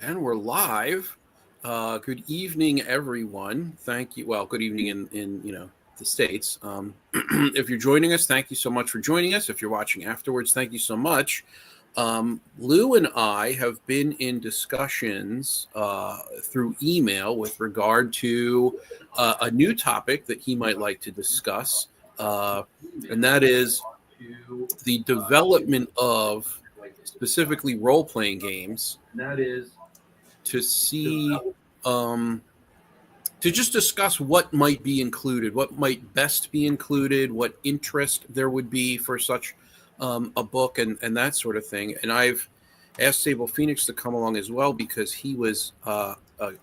And we're live. Good evening, everyone. Thank you. Well, good evening in the States. If you're joining us, thank you so much for joining us. If you're watching afterwards, thank you so much. Lew and I have been in discussions through email with regard to a new topic that he might like to discuss, and that is the development of specifically role-playing games to see to just discuss what might be included, what might best be included, what interest there would be for such a book and that sort of thing. And I've asked Sable Phoenix to come along as well because he was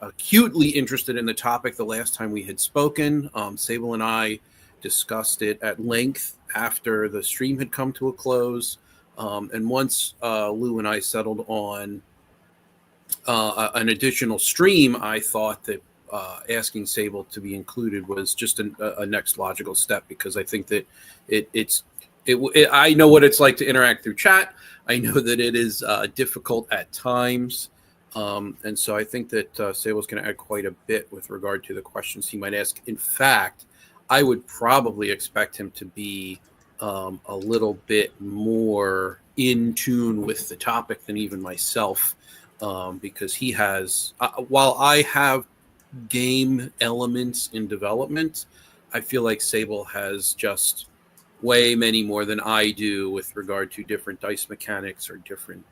acutely interested in the topic the last time we had spoken. Sable and I discussed it at length after the stream had come to a close. And once Lew and I settled on an additional stream, I thought that asking Sable to be included was just a next logical step, because I think that I know what it's like to interact through chat. I know that it is difficult at times. And so I think that Sable's going to add quite a bit with regard to the questions he might ask. In fact, I would probably expect him to be a little bit more in tune with the topic than even myself. Because he has, while I have game elements in development, I feel like Sable has just way many more than I do with regard to different dice mechanics or different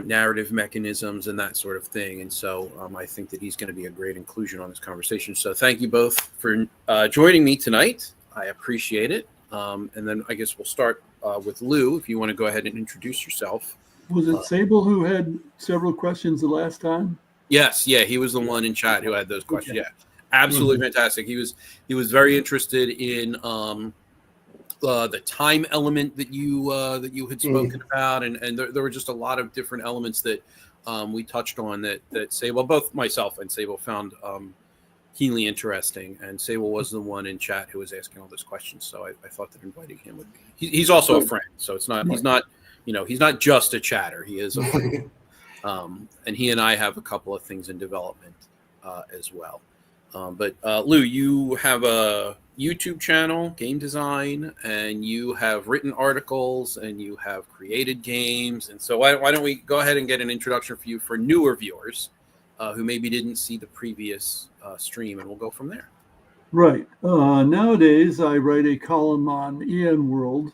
narrative mechanisms and that sort of thing. And so I think that he's going to be a great inclusion on this conversation. So thank you both for joining me tonight. I appreciate it. And then I guess we'll start with Lew, if you want to go ahead and introduce yourself. Was it Sable who had several questions the last time? Yes, yeah, he was the one in chat who had those questions. Okay. Yeah, absolutely fantastic. He was very interested in the time element that you had spoken about, and there were just a lot of different elements that we touched on that Sable, both myself and Sable, found keenly interesting. And Sable was the one in chat who was asking all those questions, so I thought that inviting him would be. He's also a friend, so it's not he's not. He's not just a chatter. He is a friend. And he and I have a couple of things in development as well. But Lew, you have a YouTube channel, Game Design, and you have written articles, and you have created games. And so why don't we go ahead and get an introduction for you for newer viewers who maybe didn't see the previous stream, and we'll go from there. Right. Nowadays, I write a column on EN World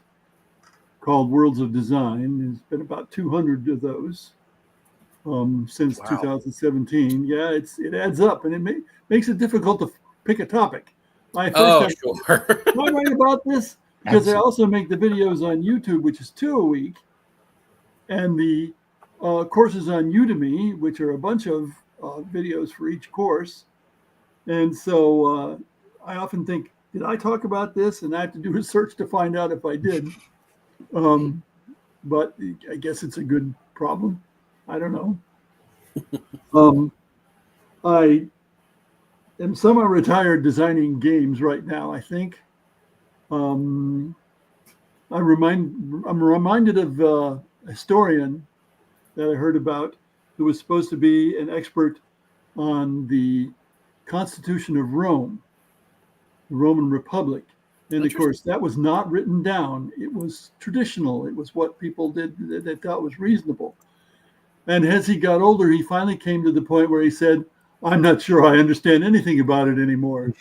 called Worlds of Design. There's been about 200 of those since 2017. Yeah, it adds up, and it makes it difficult to pick a topic. Sure. Am I right about this? Because I also make the videos on YouTube, which is 2 a week, and the courses on Udemy, which are a bunch of videos for each course. And so I often think, did I talk about this? And I have to do research to find out if I did. But I guess it's a good problem. I don't know. I am semi-retired designing games right now, I think. I'm reminded of a historian that I heard about who was supposed to be an expert on the Constitution of Rome, the Roman Republic. And of course, that was not written down. It was traditional. It was what people did that they thought was reasonable. And as he got older, he finally came to the point where he said, I'm not sure I understand anything about it anymore.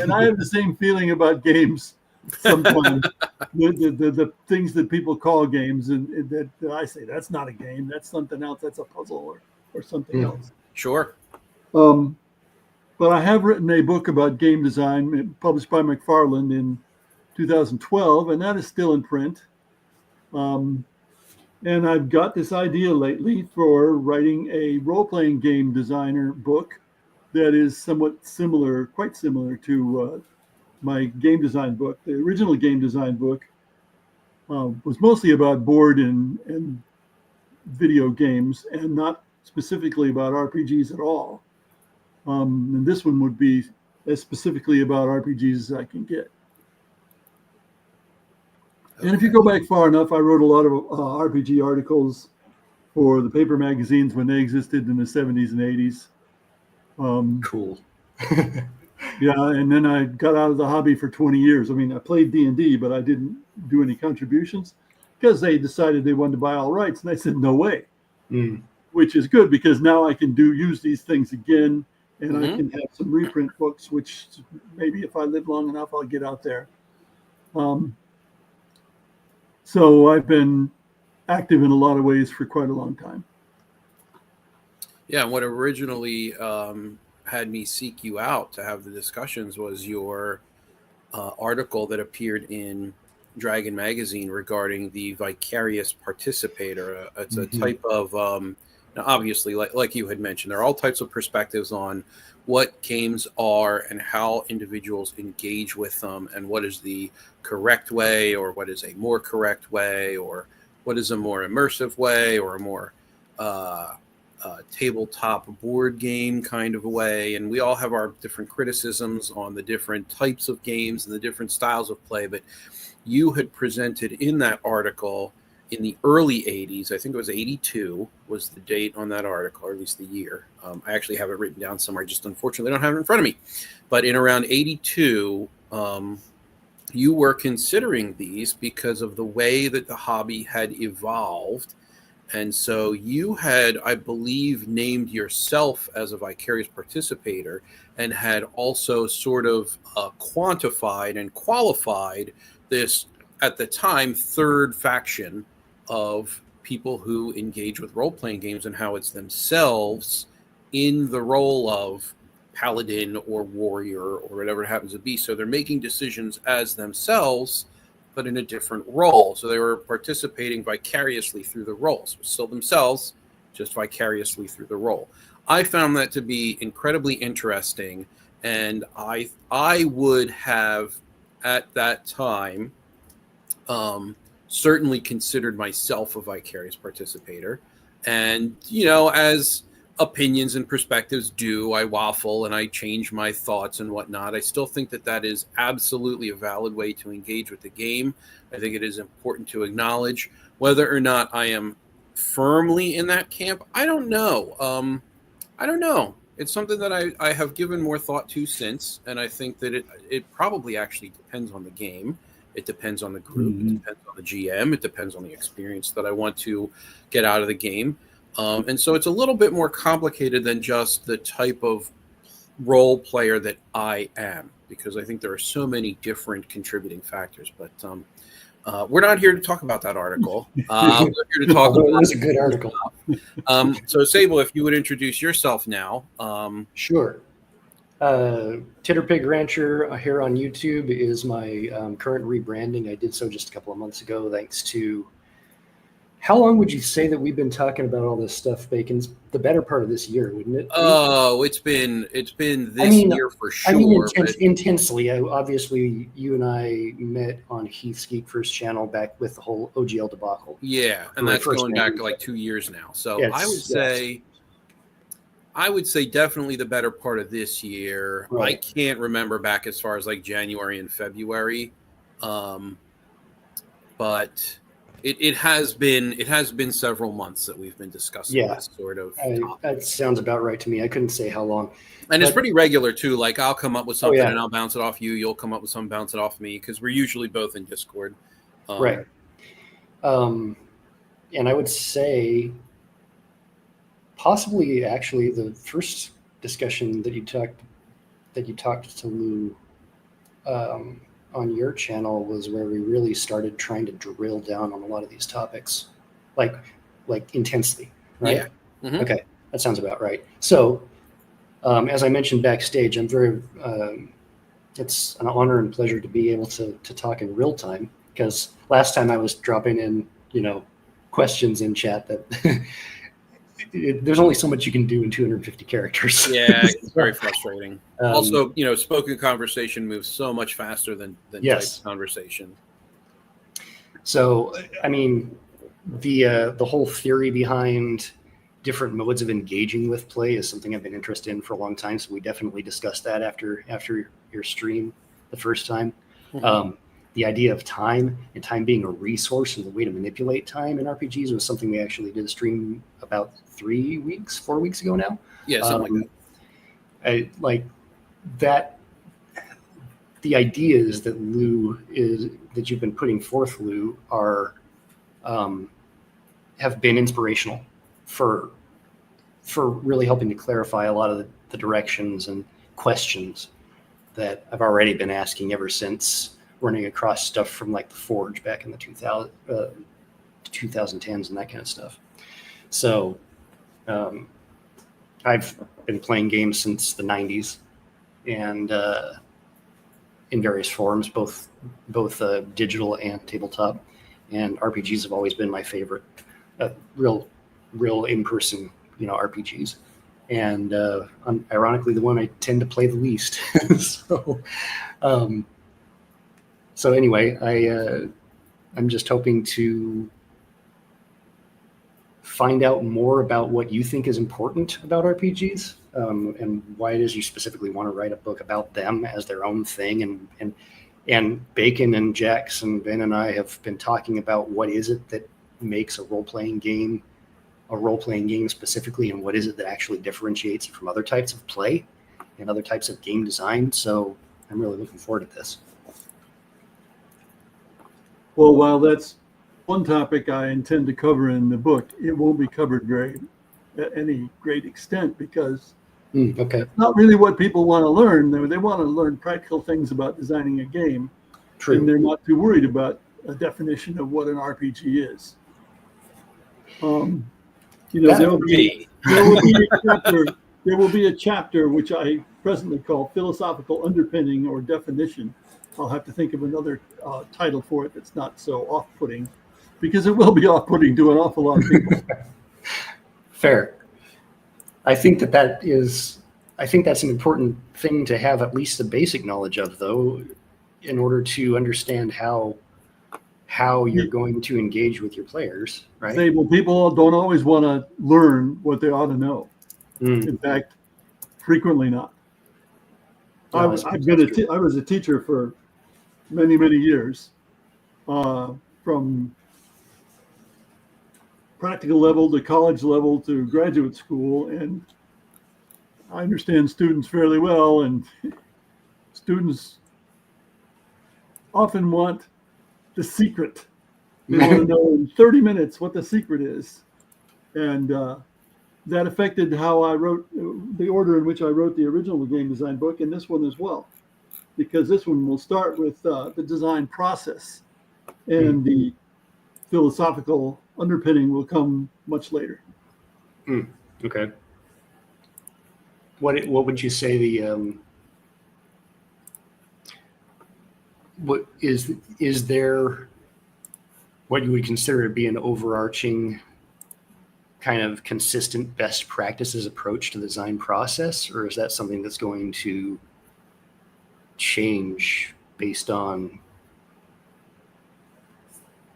And I have the same feeling about games sometimes. the things that people call games, and that I say, that's not a game. That's something else. That's a puzzle or something else. Sure. But I have written a book about game design published by McFarland in 2012, and that is still in print. And I've got this idea lately for writing a role-playing game designer book that is somewhat similar, quite similar to my game design book. The original game design book was mostly about board and video games, and not specifically about RPGs at all. And this one would be as specifically about RPGs as I can get. And if you go back far enough, I wrote a lot of RPG articles for the paper magazines when they existed in the 70s and 80s. Cool. Yeah, and then I got out of the hobby for 20 years. I mean, I played D&D, but I didn't do any contributions because they decided they wanted to buy all rights, and I said no way. Which is good because now I can use these things again, and I can have some reprint books, which maybe if I live long enough, I'll get out there. So I've been active in a lot of ways for quite a long time. Yeah, what originally had me seek you out to have the discussions was your article that appeared in Dragon Magazine regarding the vicarious participator. It's a type of, now obviously, like you had mentioned, there are all types of perspectives on what games are and how individuals engage with them, and what is the correct way, or what is a more correct way, or what is a more immersive way, or a more tabletop board game kind of a way. And we all have our different criticisms on the different types of games and the different styles of play. But you had presented in that article in the early 80s, I think it was 82 was the date on that article, or at least the year. I actually have it written down somewhere, just unfortunately I don't have it in front of me. But in around 82, you were considering these because of the way that the hobby had evolved. And so you had, I believe, named yourself as a vicarious participator, and had also sort of quantified and qualified this, at the time, third faction of people who engage with role-playing games, and how it's themselves in the role of paladin or warrior or whatever it happens to be. So they're making decisions as themselves, but in a different role. So they were participating vicariously through the roles, still themselves, just vicariously through the role. I found that to be incredibly interesting, and I would have at that time certainly considered myself a vicarious participator. And, you know, as opinions and perspectives do, I waffle and I change my thoughts and whatnot. I still think that that is absolutely a valid way to engage with the game. I think it is important to acknowledge. Whether or not I am firmly in that camp, I don't know. I don't know. It's something that I have given more thought to since, and I think that it probably actually depends on the game. It depends on the group. It depends on the GM. It depends on the experience that I want to get out of the game. And so it's a little bit more complicated than just the type of role player that I am, because I think there are so many different contributing factors. But we're not here to talk about that article. We're here to talk about it was a good article. So Sable, if you would introduce yourself now. Sure. Titterpig Rancher here on YouTube is my current rebranding. I did so just a couple of months ago, thanks to, how long would you say that we've been talking about all this stuff, Bacon? The better part of this year, wouldn't it? Oh, it's been this year for sure. I mean, intensely. Obviously, you and I met on Heath's Geek First channel back with the whole OGL debacle. Yeah, and that's going back to like 2 years now. So yes, I would say definitely the better part of this year. Right. I can't remember back as far as like January and February, but it has been several months that we've been discussing this sort of topic. That sounds about right to me. I couldn't say how long. And it's pretty regular too. Like I'll come up with something and I'll bounce it off you. You'll come up with something, bounce it off me, because we're usually both in Discord. Right. And I would say possibly actually the first discussion that you talked to Lew on your channel was where we really started trying to drill down on a lot of these topics, like intensely, right? Yeah. Mm-hmm. Okay, that sounds about right. So, as I mentioned backstage, I'm very. It's an honor and pleasure to be able to talk in real time, because last time I was dropping in, questions in chat that. There's only so much you can do in 250 characters. Yeah, it's very frustrating. Also, spoken conversation moves so much faster than typed conversation. So, I mean, the whole theory behind different modes of engaging with play is something I've been interested in for a long time. So we definitely discussed that after your stream the first time. Mm-hmm. the idea of time and time being a resource and the way to manipulate time in RPGs was something we actually did a stream about 4 weeks ago now. Yeah, something like that. I like that. The ideas that that you've been putting forth, Lew, are have been inspirational for really helping to clarify a lot of the directions and questions that I've already been asking ever since running across stuff from like the Forge back in the 2010s and that kind of stuff. So I've been playing games since the 90s and in various forms, both digital and tabletop. And RPGs have always been my favorite, real in-person, RPGs. And ironically, the one I tend to play the least. So anyway, I'm just hoping to find out more about what you think is important about RPGs, and why it is you specifically want to write a book about them as their own thing. And Bacon and Jax and Ben and I have been talking about what is it that makes a role-playing game specifically, and what is it that actually differentiates it from other types of play and other types of game design. So I'm really looking forward to this. Well, while that's one topic I intend to cover in the book, it won't be covered at any great extent because Okay. it's not really what people want to learn. They want to learn practical things about designing a game. True. And they're not too worried about a definition of what an RPG is. There will be a chapter which I presently call Philosophical Underpinning or Definition. I'll have to think of another title for it that's not so off-putting, because it will be off-putting to an awful lot of people. Fair. I think that's an important thing to have at least a basic knowledge of, though, in order to understand how you're going to engage with your players, right? People don't always want to learn what they ought to know. In fact, frequently not. I was a teacher for many, many years, from practical level to college level to graduate school, and I understand students fairly well, and students often want the secret. They want to know in 30 minutes what the secret is. And that affected how I wrote, the order in which I wrote the original game design book, and this one as well. Because this one will start with the design process, and the philosophical underpinning will come much later. Okay. What would you say what is there what you would consider to be an overarching kind of consistent best practices approach to the design process, or is that something that's going to change based on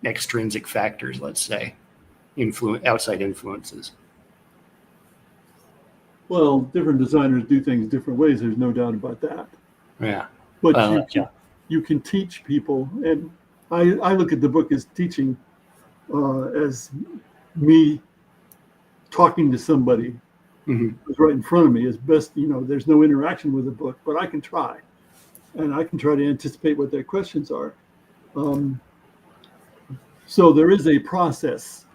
extrinsic factors, let's say, outside influences? Well, different designers do things different ways. There's no doubt about that. Yeah. But you can teach people, and I look at the book as teaching, as me talking to somebody who's right in front of me. As best, there's no interaction with the book, but I can try. And I can try to anticipate what their questions are. So there is a process,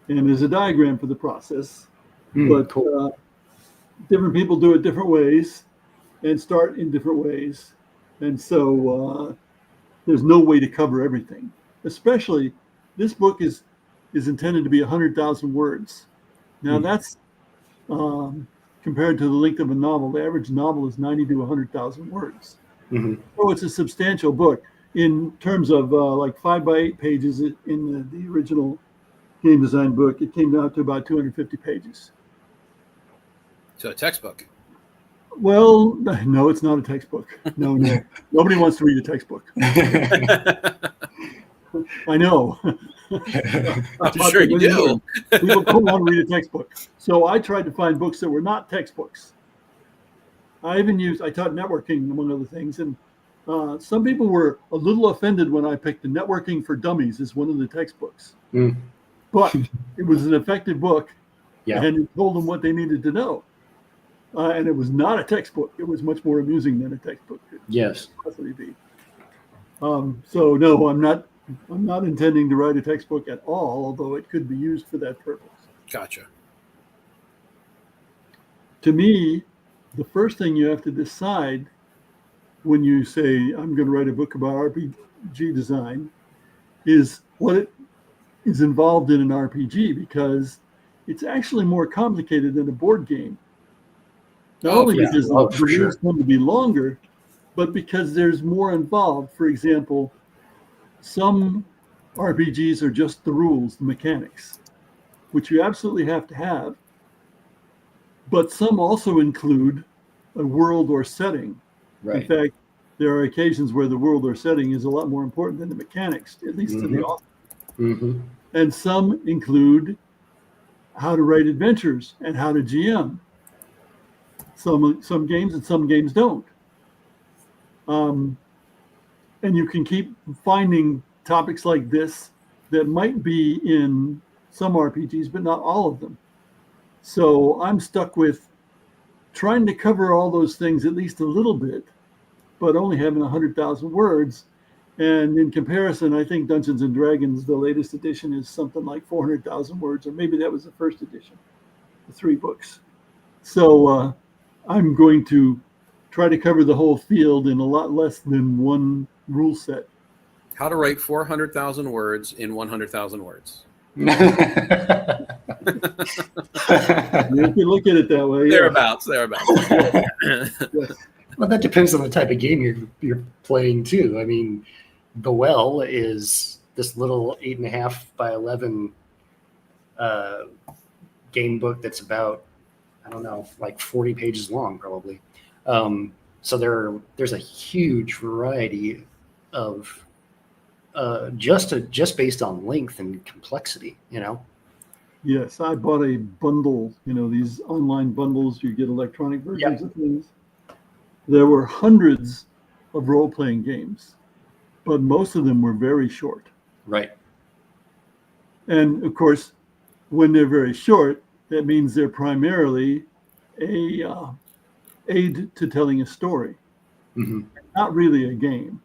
and there's a diagram for the process. But cool. Different people do it different ways and start in different ways. And so there's no way to cover everything. Especially, this book is intended to be 100,000 words. Now that's compared to the length of a novel. The average novel is 90 to 100,000 words. So it's a substantial book. In terms of like 5 by 8 pages in the original game design book, it came down to about 250 pages. So a textbook. Well, no, it's not a textbook. No. Nobody wants to read a textbook. I know. I'm sure you do. People don't want to read a textbook. So I tried to find books that were not textbooks. I taught networking, among other things, and Some people were a little offended when I picked the Networking for Dummies as one of the textbooks, but it was an effective book, Yeah. and it told them what they needed to know. And it was not a textbook. It was much more amusing than a textbook could Yes. possibly be. So no, I'm not intending to write a textbook at all, although it could be used for that purpose. Gotcha. To me, the first thing you have to decide when you say, I'm going to write a book about RPG design, is what is involved in an RPG, because it's actually more complicated than a board game. Not only because the rules tend to be longer, but because there's more involved. For example, some RPGs are just the rules, the mechanics, which you absolutely have to have. But some also include a world or setting. Right. In fact, there are occasions where the world or setting is a lot more important than the mechanics, at least to the author. Mm-hmm. And some include how to write adventures and how to GM. Some games and some games don't. And you can keep finding topics like this that might be in some RPGs, but not all of them. So I'm stuck with trying to cover all those things at least a little bit, but only having 100,000 words. And in comparison, I think Dungeons and Dragons, the latest edition, is something like 400,000 words, or maybe that was the first edition, the 3 books. So I'm going to try to cover the whole field in a lot less than one rule set. How to write 400,000 words in 100,000 words. You can look at it that way. Thereabouts. Yes. Well, that depends on the type of game you're playing too. I mean, The Well is this little 8.5 by 11 game book that's about, I don't know, like 40 pages long, probably. So there's a huge variety of just based on length and complexity, you know. Yes, I bought a bundle. You know, these online bundles, you get electronic versions of things. There were hundreds of role-playing games, but most of them were very short. Right. And of course, when they're very short, that means they're primarily a aid to telling a story, not really a game.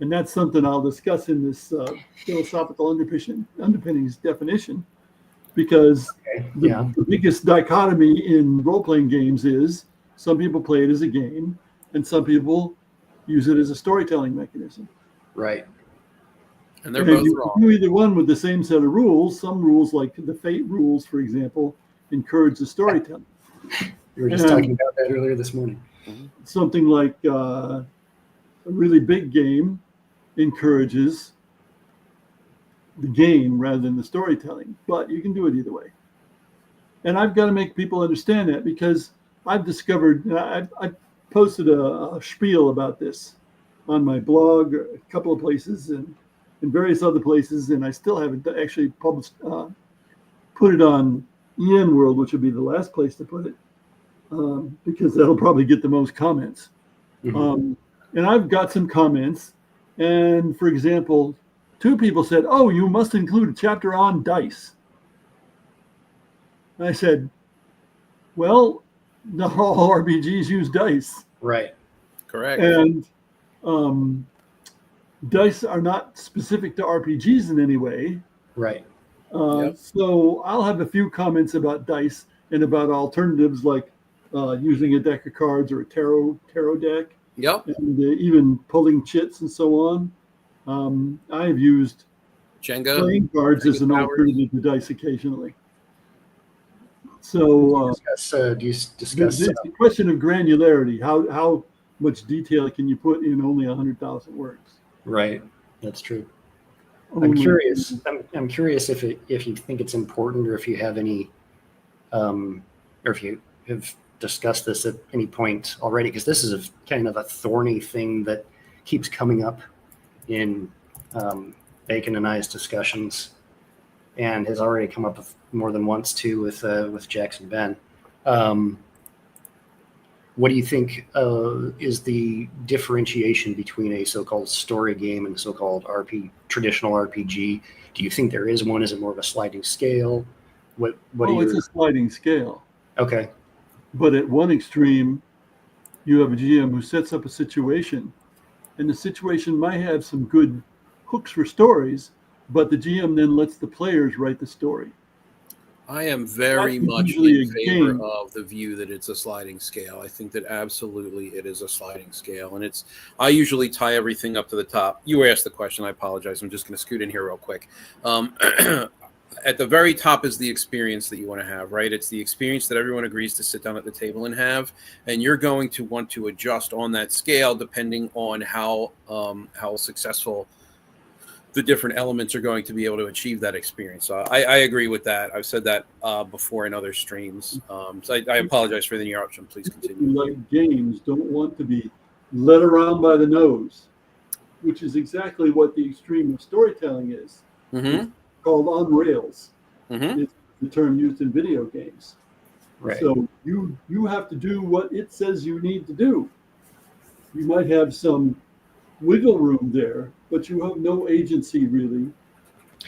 And that's something I'll discuss in this philosophical underpinnings definition, because the biggest dichotomy in role-playing games is some people play it as a game and some people use it as a storytelling mechanism. Right. And they're both wrong. You do either one with the same set of rules. Some rules, like the fate rules, for example, encourage the storytelling. We were just talking about that earlier this morning. Something like a really big game encourages the game rather than the storytelling, but you can do it either way. And I've got to make people understand that, because I've discovered, I posted a spiel about this on my blog, a couple of places, and in various other places, and I still haven't actually put it on EN World, which would be the last place to put it, because that'll probably get the most comments. And I've got some comments, and for example, 2 people said, "Oh, you must include a chapter on dice." And I said, well, not all RPGs use dice. Right. Correct. And dice are not specific to RPGs in any way. Right. So I'll have a few comments about dice and about alternatives like using a deck of cards or a tarot deck. Yep. And even pulling chits and so on. I have used Jenga, playing cards as an alternative to dice occasionally. So do you discuss the question of granularity, how much detail can you put in only 100,000 words? Right, that's true. I'm curious. I'm curious if you think it's important, or if you have any, or if you have discussed this at any point already, because this is kind of a thorny thing that keeps coming up in Bacon and I's discussions, and has already come up more than once too with Jackson Ben. what do you think is the differentiation between a so-called story game and a so-called traditional RPG? Do you think there is one? Is it more of a sliding scale? What are It's your... a sliding scale. Okay. But at one extreme, you have a GM who sets up a situation, and the situation might have some good hooks for stories, but the GM then lets the players write the story. I am very That's much usually in a favor game. of the view that it's a sliding scale. I think that absolutely it is a sliding scale. And I usually tie everything up to the top. You asked the question. I apologize. I'm just going to scoot in here real quick. At the very top is the experience that you want to have, right? It's the experience that everyone agrees to sit down at the table and have. And you're going to want to adjust on that scale depending on how successful the different elements are going to be able to achieve that experience. So I agree with that. I've said that before in other streams. So I apologize for the interruption. Please continue. Like games don't want to be led around by the nose, which is exactly what the extreme of storytelling is. Mm-hmm. It's called on rails. Mm-hmm. It's the term used in video games. Right. So you have to do what it says you need to do. You might have some wiggle room there, but you have no agency really,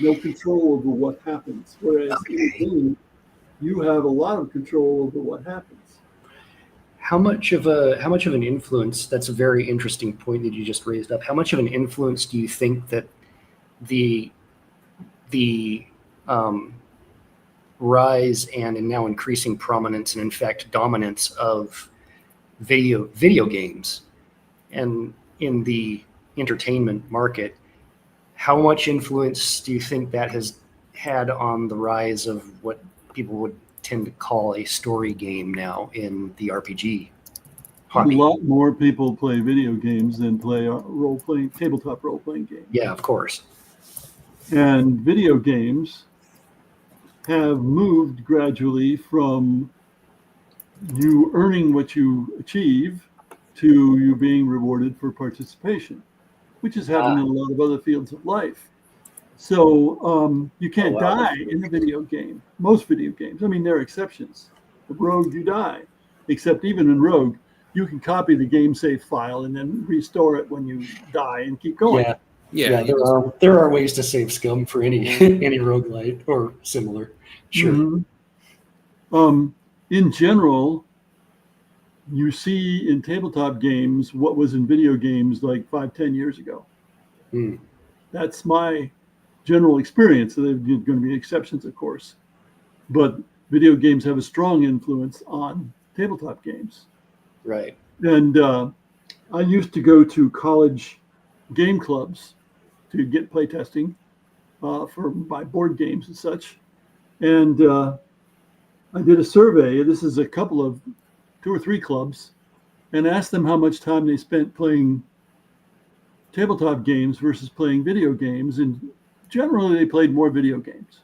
no control over what happens. Whereas in a game, you have a lot of control over what happens. How much of an influence? That's a very interesting point that you just raised up. How much of an influence do you think that the rise and now increasing prominence and in fact dominance of video games and in the entertainment market, how much influence do you think that has had on the rise of what people would tend to call a story game now in the RPG hobby? A lot more people play video games than play tabletop role-playing games. Yeah, of course. And video games have moved gradually from you earning what you achieve to you being rewarded for participation, which is happening in a lot of other fields of life. So you can't die in a video game. Most video games. I mean, there are exceptions. The Rogue, you die. Except even in Rogue, you can copy the game save file and then restore it when you die and keep going. Yeah. There are ways to save scum for any roguelite or similar. Sure. Mm-hmm. In general, you see in tabletop games what was in video games like 5-10 years ago. That's my general experience. So there are going to be exceptions, of course, but video games have a strong influence on tabletop games. Right. And I used to go to college game clubs to get playtesting for my board games and such. And I did a survey. This is a couple of 2 or 3 clubs, and asked them how much time they spent playing tabletop games versus playing video games. And generally, they played more video games.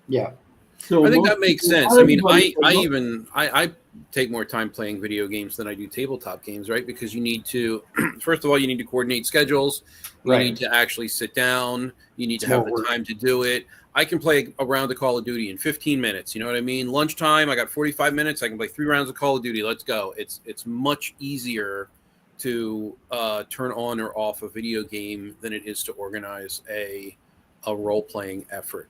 Yeah. So I think that makes sense. I mean, I take more time playing video games than I do tabletop games, right? Because you need to, first of all, you need to coordinate schedules. You need to actually sit down. You need to have the time to do it. I can play a round of Call of Duty in 15 minutes. You know what I mean? Lunchtime, I got 45 minutes. I can play 3 rounds of Call of Duty. Let's go. It's much easier to turn on or off a video game than it is to organize a role-playing effort.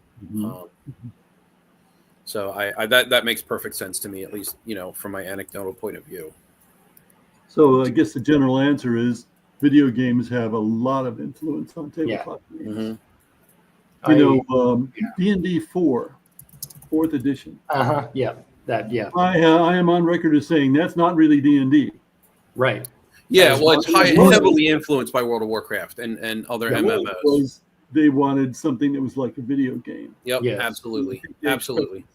So that makes perfect sense to me, at least, from my anecdotal point of view. So I guess the general answer is video games have a lot of influence on tabletop games. D&D 4, 4th edition. Yeah. I am on record as saying that's not really D&D. Right. Yeah, well, it's heavily influenced by World of Warcraft and other MMOs. They wanted something that was like a video game. Yep, yes. Absolutely.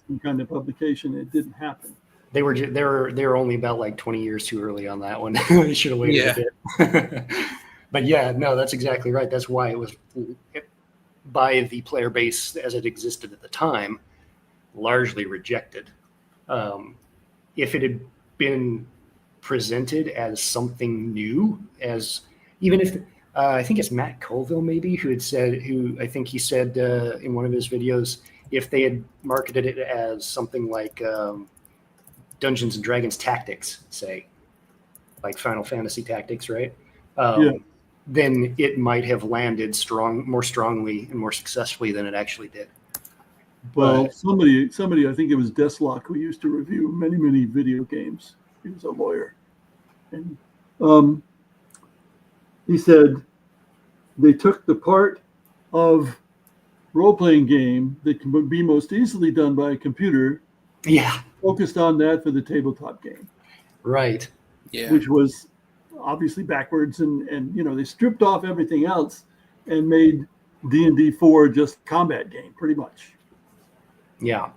Some kind of publication. It didn't happen. They were only about like 20 years too early on that one. They should have waited a bit. But yeah, no, that's exactly right. That's why it was, by the player base as it existed at the time, largely rejected. If it had been presented as something new, as even if I think it's Matt Colville maybe who I think he said in one of his videos, if they had marketed it as something like Dungeons and Dragons Tactics, say, like Final Fantasy Tactics, right? Yeah. Then it might have landed more strongly and more successfully than it actually did. Well, But somebody, I think it was Deslock, who used to review many video games. He was a lawyer, and he said they took the part of role-playing game that can be most easily done by a computer, yeah, focused on that for the tabletop game, right. Yeah. which was obviously backwards, and they stripped off everything else and made D&D 4 just combat game, pretty much. Yeah,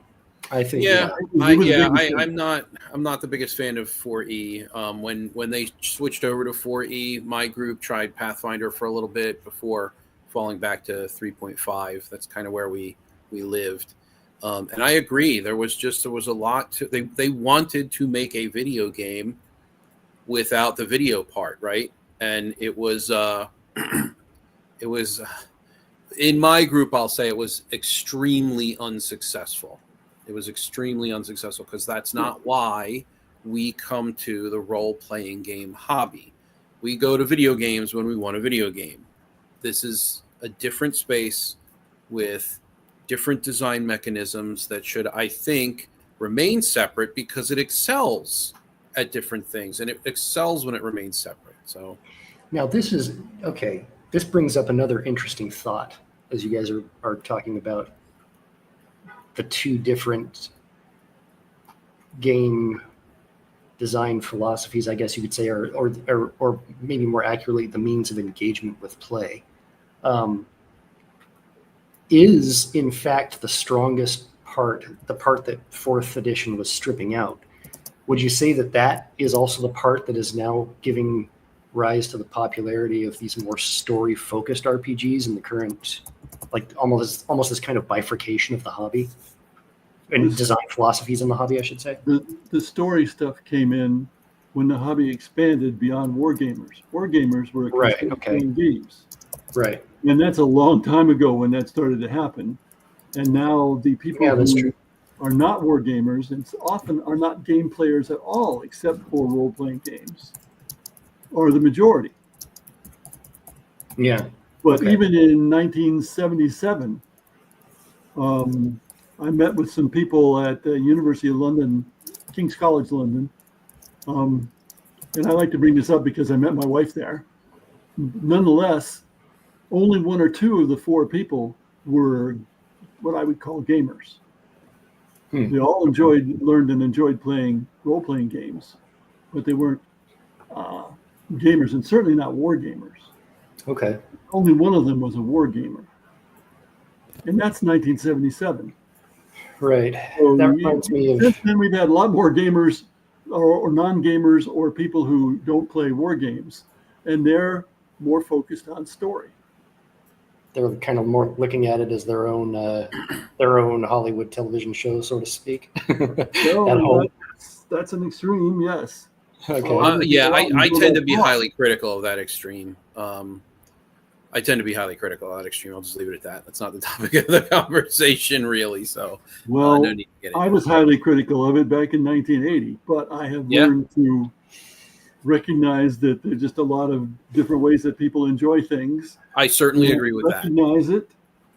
I think. Yeah, Yeah. I'm not the biggest fan of 4E. When they switched over to 4E, my group tried Pathfinder for a little bit before falling back to 3.5. That's kind of where we lived. And I agree. There was a lot to they wanted to make a video game without the video part, right? And it was in my group, I'll say it was extremely unsuccessful. It was extremely unsuccessful because that's not why we come to the role-playing game hobby. We go to video games when we want a video game. This is a different space with different design mechanisms that should, I think, remain separate because it excels at different things, and it excels when it remains separate. So Now this is okay. This brings up another interesting thought as you guys are talking about the two different game design philosophies, I guess you could say, or maybe more accurately, the means of engagement with play. Is in fact the strongest part, the part that 4th edition was stripping out. Would you say that is also the part that is now giving rise to the popularity of these more story-focused RPGs in the current, like almost this kind of bifurcation of the hobby and design philosophies in the hobby, I should say? The story stuff came in when the hobby expanded beyond wargamers. Wargamers were playing games. Right. And that's a long time ago when that started to happen. And now the people who are not war gamers and often are not game players at all, except for role-playing games, are the majority. Yeah. But even in 1977, I met with some people at the University of London, King's College London. And I like to bring this up because I met my wife there. Nonetheless, only 1 or 2 of the 4 people were what I would call gamers. They all learned and enjoyed playing role-playing games, but they weren't gamers, and certainly not war gamers. Okay. Only one of them was a war gamer, and that's 1977. Right. So that reminds me of. Since then, we've had a lot more gamers or non-gamers or people who don't play war games, and they're more focused on story. They're kind of more looking at it as their own Hollywood television show, so to speak. No, that's an extreme, yes. Okay. I tend to be highly critical of that extreme. I'll just leave it at that. That's not the topic of the conversation, really. So, well, no need to get into I was highly critical of it back in 1980, but I have learned to recognize that there's just a lot of different ways that people enjoy things. I certainly agree with that. Recognize it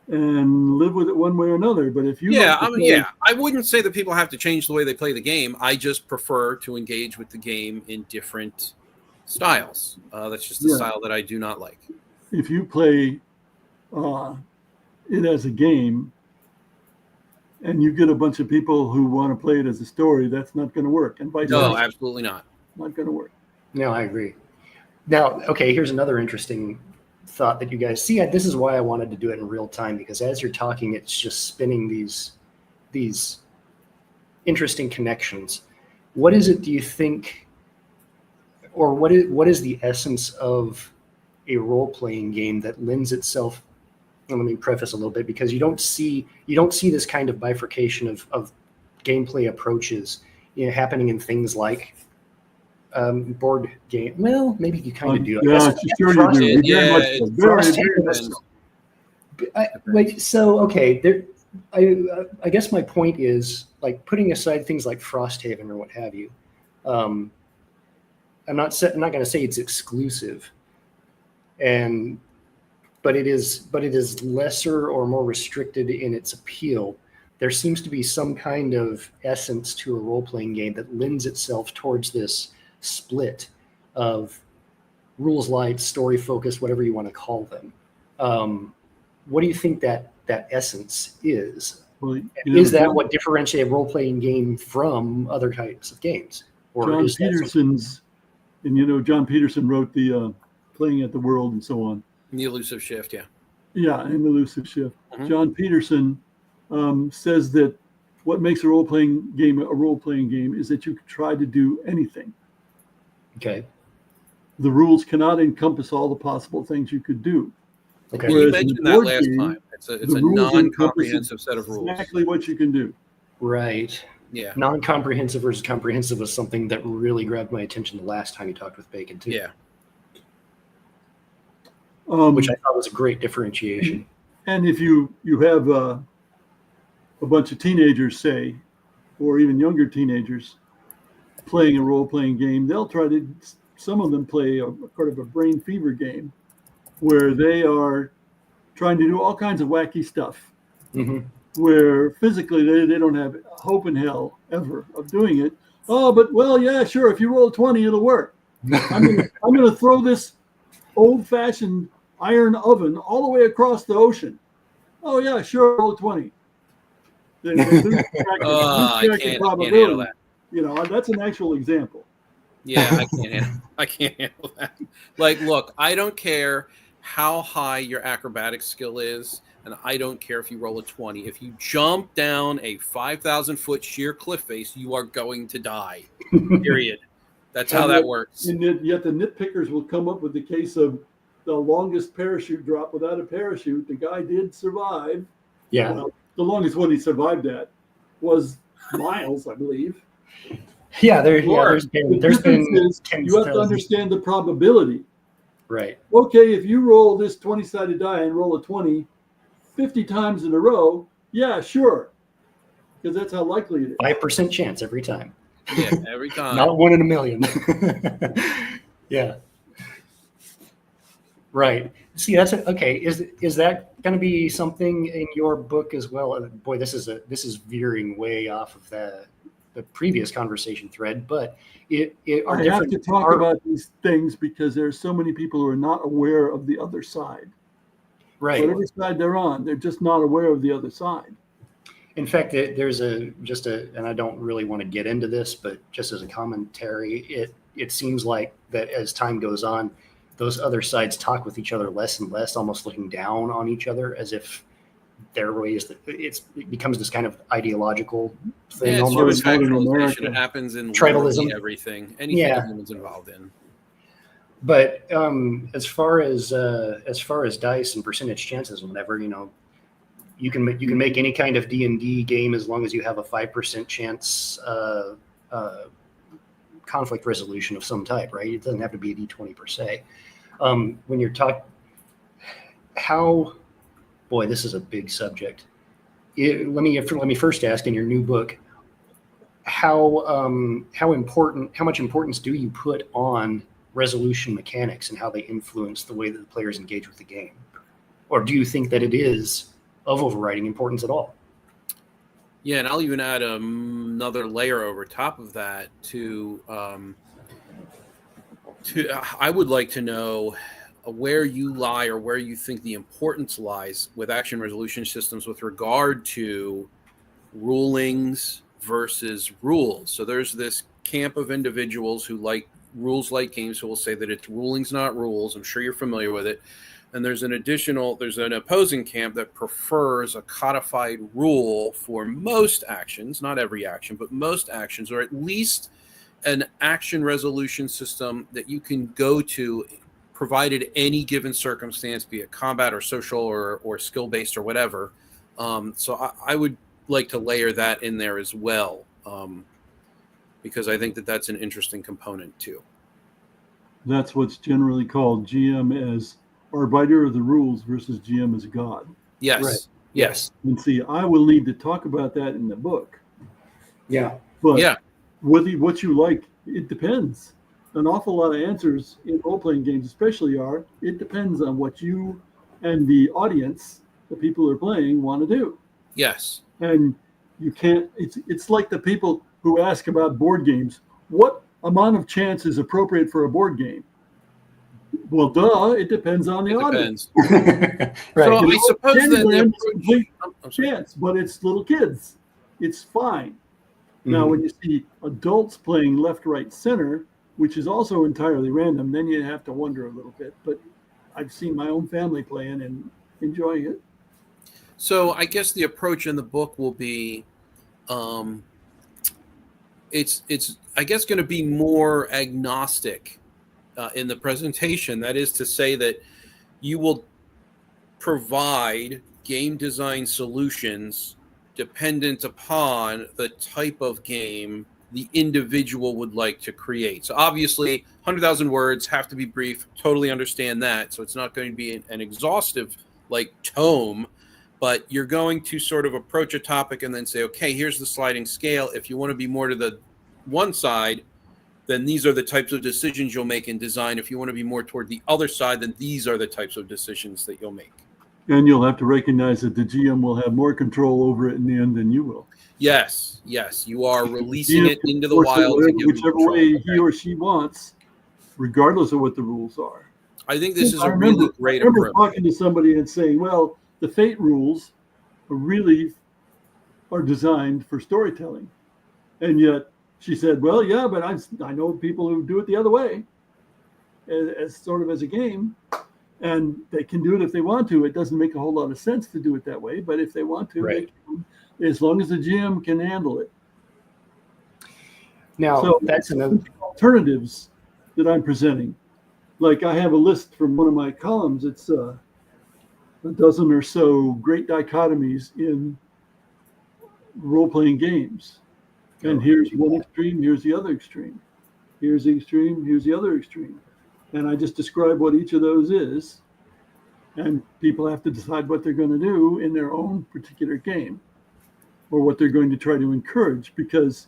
and live with it one way or another. But if you I wouldn't say that people have to change the way they play the game. I just prefer to engage with the game in different styles. That's just the style that I do not like. If you play it as a game and you get a bunch of people who want to play it as a story, that's not going to work. And vice versa. No, absolutely not. Not going to work. No, I agree. Now, okay, here's another interesting thought that you guys see. This is why I wanted to do it in real time, because as you're talking, it's just spinning these interesting connections. What is it, do you think, or what is the essence of a role-playing game that lends itself? Let me preface a little bit, because you don't see this kind of bifurcation of gameplay approaches, happening in things like board game. Well, maybe you kind of do. Sure you do. So okay, I guess my point is, like, putting aside things like Frosthaven or what have you. I'm not going to say it's exclusive, but it is lesser or more restricted in its appeal. There seems to be some kind of essence to a role-playing game that lends itself towards this split of rules light, story focused, whatever you want to call them. What do you think that essence is? Well, Is that what differentiates a role-playing game from other types of games? Or John is that Peterson's, and John Peterson wrote the Playing at the World and so on. The Elusive Shift, yeah. Yeah, and the Elusive Shift. Mhm. John Peterson says that what makes a role-playing game is that you can try to do anything. Okay. The rules cannot encompass all the possible things you could do. Okay. You Whereas mentioned in a that board last game, time. It's a the rules non-comprehensive set of rules. Exactly what you can do. Right. Yeah. Non-comprehensive versus comprehensive was something that really grabbed my attention the last time you talked with Bacon too. Yeah. Which I thought was a great differentiation. And if you have a bunch of teenagers, say, or even younger teenagers playing a role-playing game, they'll try to, some of them play a kind of a brain fever game where they are trying to do all kinds of wacky stuff, where physically they don't have hope in hell ever of doing it. Oh, but well, yeah, sure. If you roll 20, it'll work. I'm gonna throw this old-fashioned iron oven all the way across the ocean. Oh yeah, sure, roll 20. They lose track of I can't handle that. That's an actual example. Yeah, I can't handle that. Like, look, I don't care how high your acrobatic skill is, and I don't care if you roll a 20. If you jump down a 5,000-foot sheer cliff face, you are going to die. Period. That's how that works. And yet the nitpickers will come up with the case of the longest parachute drop without a parachute. The guy did survive. Yeah. Well, the longest one he survived at was miles, I believe. Yeah, there's been you have to understand the probability. Right. Okay, if you roll this 20-sided die and roll a 20 50 times in a row, yeah, sure. Because that's how likely it is. 5% chance every time. Yeah, every time. Not 1 in a million. Yeah. Right. See, okay. Is that going to be something in your book as well? Boy, this is veering way off of the previous conversation thread, but I have to talk about these things because there are so many people who are not aware of the other side. Right. Whatever side they're on, they're just not aware of the other side. In fact, there's and I don't really want to get into this, but just as a commentary, it seems like that as time goes on, those other sides talk with each other less and less, almost looking down on each other as if their ways that it becomes this kind of ideological thing. Yeah, almost sort of factualization. It happens in tribalism, everything, anything a human's involved in. But as far as dice and percentage chances, whenever you can make any kind of D&D game as long as you have a 5% chance conflict resolution of some type, right? It doesn't have to be a D20 per se. When you're talking, boy, this is a big subject. Let me first ask, in your new book, how much importance do you put on resolution mechanics and how they influence the way that the players engage with the game? Or do you think that it is of overriding importance at all? Yeah, and I'll even add another layer over top of that I would like to know where you lie or where you think the importance lies with action resolution systems with regard to rulings versus rules. So there's this camp of individuals who like rules-like games who will say that it's rulings, not rules. I'm sure you're familiar with it. And there's an opposing camp that prefers a codified rule for most actions, not every action, but most actions, or at least an action resolution system that you can go to provided any given circumstance, be it combat or social or skill-based or whatever. So I would like to layer that in there as well, because I think that that's an interesting component too. That's what's generally called GM as arbiter of the rules versus GM as God. Yes. Right. Yes. And see, I will need to talk about that in the book. Yeah. But Yeah. what you like, it depends. An awful lot of answers in role-playing games especially are, it depends on what you and the audience, the people who are playing, want to do. Yes. And you can't, it's like the people who ask about board games. What amount of chance is appropriate for a board game? Well, duh, it depends on the It audience. depends. Right. So You I know, suppose then the Candyland is approach. complete I'm sorry. chance, but it's little kids. It's fine. Now, Mhm. when you see adults playing left, right, center, which is also entirely random, then you have to wonder a little bit. But I've seen my own family playing and enjoying it. So I guess the approach in the book will be, um, it's I guess going to be more agnostic in the presentation. That is to say that you will provide game design solutions dependent upon the type of game the individual would like to create. So obviously 100,000 words have to be brief, totally understand that. So it's not going to be an exhaustive like tome, but you're going to sort of approach a topic and then say, okay, here's the sliding scale. If you want to be more to the one side, then these are the types of decisions you'll make in design. If you want to be more toward the other side, then these are the types of decisions that you'll make. And you'll have to recognize that the GM will have more control over it in the end than you will. Yes, yes, you are releasing GM it can into the force it wild to give them whichever control. way Okay. he or she wants, regardless of what the rules are. I think this is I a really great remember approach. talking to somebody and saying, well, the fate rules are designed for storytelling. And yet she said, well, yeah, but I know people who do it the other way as sort of as a game. And they can do it if they want to. It doesn't make a whole lot of sense to do it that way. But if they want to, Right. they can, as long as the GM can handle it. Now, So that's another. alternatives that I'm presenting. Like I have a list from one of my columns. It's a dozen or so great dichotomies in role-playing games. And here's one extreme, here's the other extreme. Here's the extreme, here's the other extreme. And I just describe what each of those is. And people have to decide what they're going to do in their own particular game or what they're going to try to encourage, because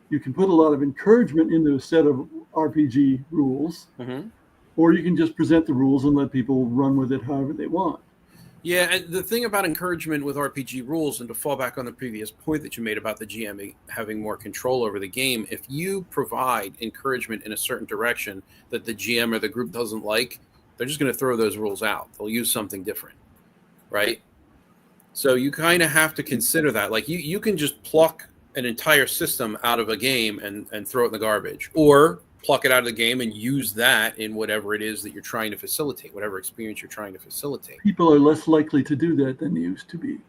you can put a lot of encouragement into a set of RPG rules, or you can just present the rules and let people run with it however they want. Yeah, and the thing about encouragement with RPG rules, and to fall back on the previous point that you made about the GM having more control over the game, if you provide encouragement in a certain direction that the GM or the group doesn't like, they're just going to throw those rules out. They'll use something different, right? So you kind of have to consider that. Like you can just pluck an entire system out of a game and throw it in the garbage, or pluck it out of the game and use that in whatever it is that you're trying to facilitate, whatever experience you're trying to facilitate. People are less likely to do that than they used to be.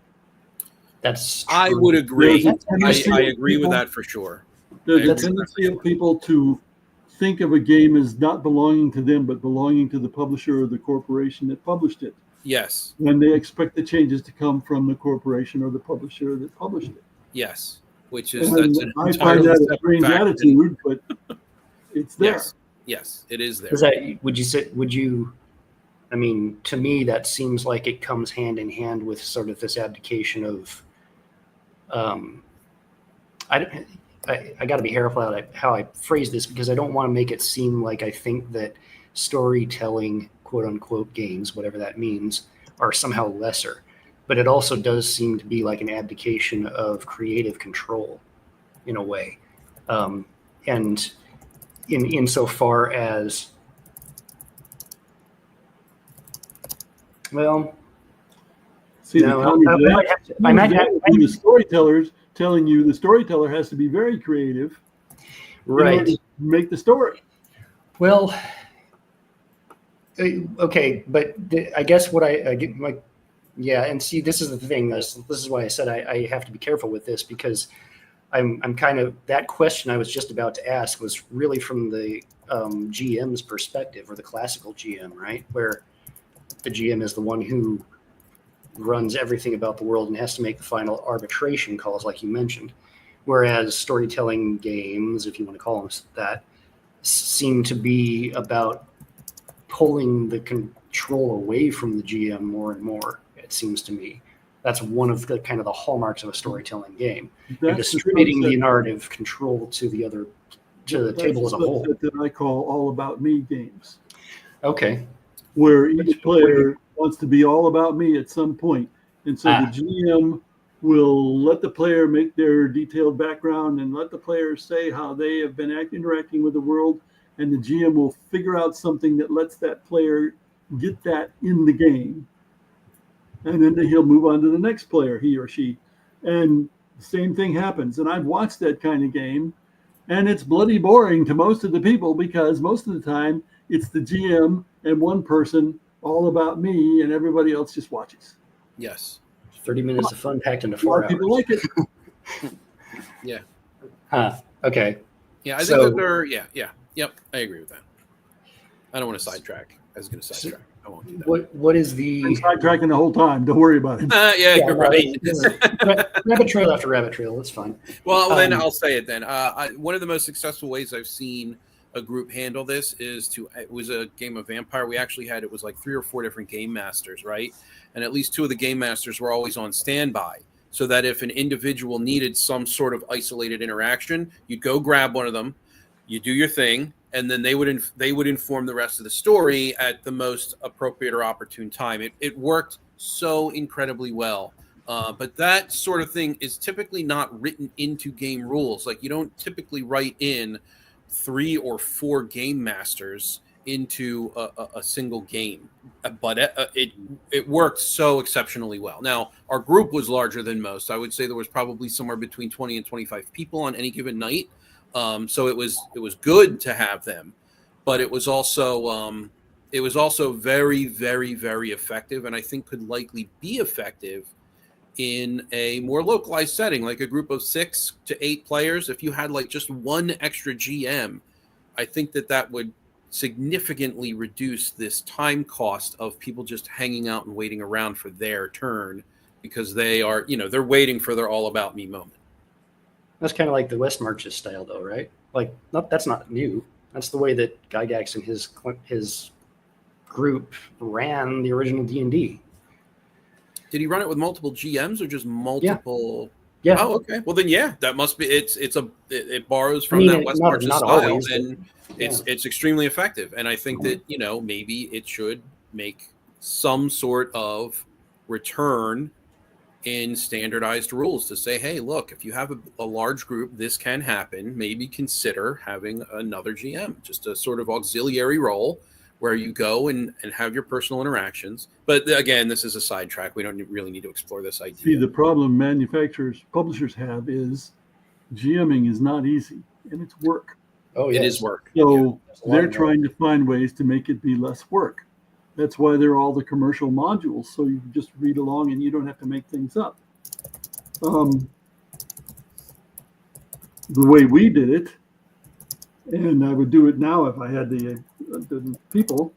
That's true. I would agree. There's a I agree with people- that for sure. There's I a agree with that tendency for of sure. people to think of a game as not belonging to them, but belonging to the publisher or the corporation that published it. Yes, When they expect the changes to come from the corporation or the publisher that published it. yes. Which is And that's an I find entirely that a separate strange fact. attitude, but it's there. Yes, yes, it is there. Is that, I mean, to me, that seems like it comes hand in hand with sort of this abdication of, I got to be careful how I phrase this, because I don't want to make it seem like I think that storytelling, quote unquote, games, whatever that means, are somehow lesser. But it also does seem to be like an abdication of creative control in a way. And insofar as, well, See, no, the storytellers telling you the storyteller has to be very creative in order right. to make the story. Well, okay, but I guess what I get my, yeah, and see, this is the thing. This is why I said I have to be careful with this, because I'm kind of, that question I was just about to ask was really from the GM's perspective, or the classical GM, right? Where the GM is the one who runs everything about the world and has to make the final arbitration calls, like you mentioned. Whereas storytelling games, if you want to call them that, seem to be about pulling the control away from the GM more and more, it seems to me. That's one of the kind of the hallmarks of a storytelling game. That's And distributing the the subset, narrative control to the that's table as a the whole. subset that I call all about me games, Okay. where Which- each player wants to be all about me at some point. And so the Ah. GM will let the player make their detailed background and let the player say how they have been interacting with the world. And the GM will figure out something that lets that player get that in the game. And then he'll move on to the next player, he or she. And the same thing happens. And I've watched that kind of game. And it's bloody boring to most of the people because most of the time it's the GM and one person all about me and everybody else just watches. Yes. 30 minutes of fun packed into A lot 4 of people hours. like it. Yeah. Huh. Okay. Yeah. I think So- that they're, yeah. Yep. I agree with that. I don't want to sidetrack. I was going to sidetrack. I won't do that. What is the I'm sidetracking the whole time. Don't worry about it. Yeah, you're no, right. rabbit trail after rabbit trail? That's fine. Well, then Um, I'll say it then. One of the most successful ways I've seen a group handle this is it was a game of Vampire. We actually had, it was like 3 or 4 different game masters, right? And at least 2 of the game masters were always on standby, so that if an individual needed some sort of isolated interaction, you'd go grab one of them, you do your thing, and then they would inform the rest of the story at the most appropriate or opportune time. It worked so incredibly well. But that sort of thing is typically not written into game rules. Like, you don't typically write in 3 or 4 game masters into a single game, but it worked so exceptionally well. Now, our group was larger than most. I would say there was probably somewhere between 20 and 25 people on any given night. So it was good to have them, but it was also very, very, very effective, and I think could likely be effective in a more localized setting, like a group of 6 to 8 players. If you had like just one extra GM, I think that would significantly reduce this time cost of people just hanging out and waiting around for their turn, because they are, they're waiting for their all about me moment. That's kind of like the West Marches style, though, right? Like, that's not new. That's the way that Gygax and his group ran the original D&D. Did he run it with multiple GMs or just multiple? Yeah. Oh, okay. Well, then, yeah, that must be. It borrows from that West Marches not style, always, and it's extremely effective. And I think that maybe it should make some sort of return in standardized rules to say, hey, look, if you have a large group, this can happen. Maybe consider having another GM, just a sort of auxiliary role where you go and have your personal interactions. But again, this is a sidetrack. We don't really need to explore this idea. See, the problem publishers have is GMing is not easy and it's work. Oh, It yes. is work. So Yeah. they're trying to find ways to make it be less work. That's why there are all the commercial modules, so you can just read along and you don't have to make things up. The way we did it, and I would do it now if I had the people,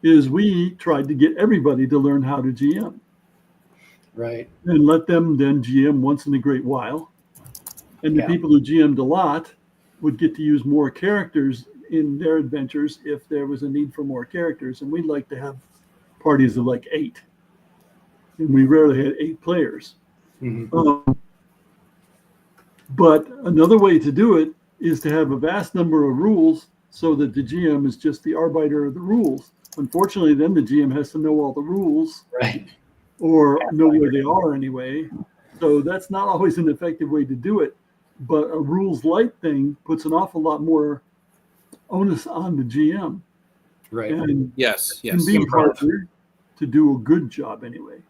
is we tried to get everybody to learn how to GM Right. and let them then GM once in a great while. And the Yeah. people who GM'd a lot would get to use more characters in their adventures if there was a need for more characters. And we'd like to have parties of like 8. And we rarely had 8 players. Mm-hmm. But another way to do it is to have a vast number of rules so that the GM is just the arbiter of the rules. Unfortunately, then the GM has to know all the rules Right. or know where they are anyway. So that's not always an effective way to do it. But a rules light thing puts an awful lot more onus on the GM. Right. And Yes. can be harder to do a good job anyway.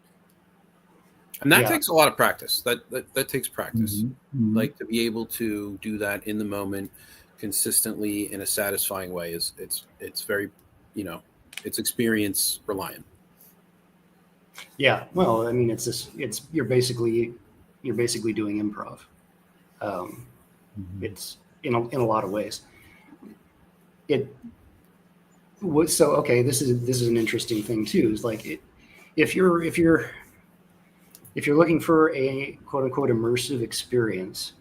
And that Yeah. takes a lot of practice. That takes practice. Mhm. Like, to be able to do that in the moment consistently in a satisfying way it's very, it's experience reliant. Yeah. Well, I mean, you're basically doing improv. It's in a lot of ways. So okay, this is an interesting thing too. Is like if you're looking for a quote unquote immersive experience,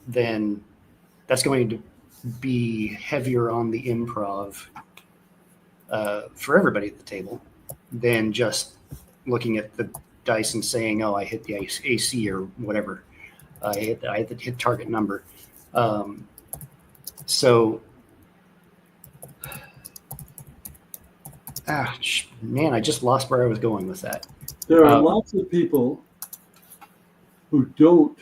then that's going to be heavier on the improv for everybody at the table than just looking at the dice and saying, "Oh, I hit the AC or whatever. I hit the target number." So, man, I just lost where I was going with that. There are lots of people who don't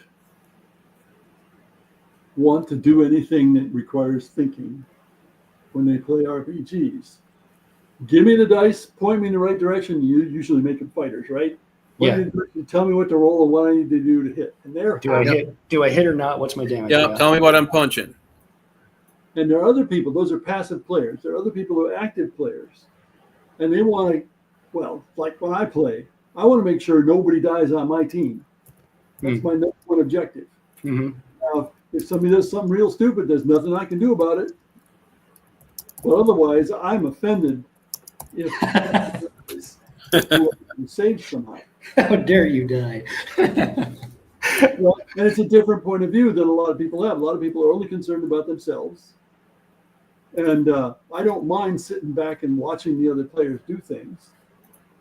want to do anything that requires thinking when they play RPGs. Give me the dice, point me in the right direction. You usually make them fighters, right? Yeah. Tell me what to roll and what I need to do to hit. And do I hit or not? What's my damage? Yeah, tell me what I'm punching. And there are other people, those are passive players. There are other people who are active players. And they want to, well, like when I play, I want to make sure nobody dies on my team. That's my number one objective. Mm-hmm. Now, if somebody does something real stupid, there's nothing I can do about it. But otherwise, I'm offended if I'm saved somehow. How dare you die? Well, and it's a different point of view than a lot of people have. A lot of people are only concerned about themselves. And I don't mind sitting back and watching the other players do things.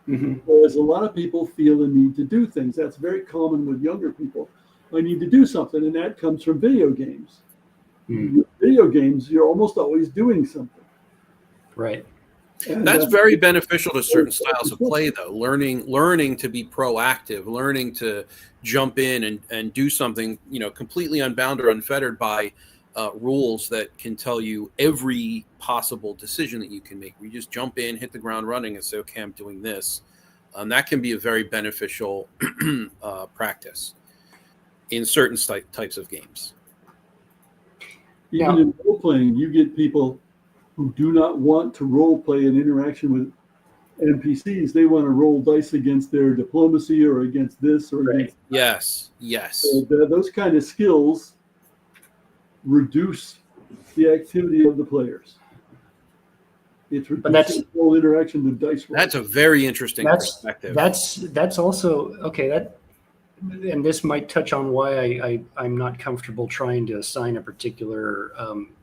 Mm-hmm. Whereas a lot of people feel the need to do things. That's very common with younger people. I need to do something, and that comes from video games. Mm. Video games, you're almost always doing something. Right. And That's very beneficial to certain styles of play, though. Learning to be proactive, learning to jump in and do something, completely unbound or unfettered by rules that can tell you every possible decision that you can make. We just jump in, hit the ground running, and say, "Okay, I'm doing this." That can be a very beneficial practice in certain types of games. Even in role playing, you get people who do not want to role play an interaction with NPCs. They want to roll dice against their diplomacy or against this or against Yes. So those kind of skills reduce the activity of the players. It's reducing the whole interaction to dice roll. That's a very interesting perspective. That's also okay. And this might touch on why I'm not comfortable trying to assign a particular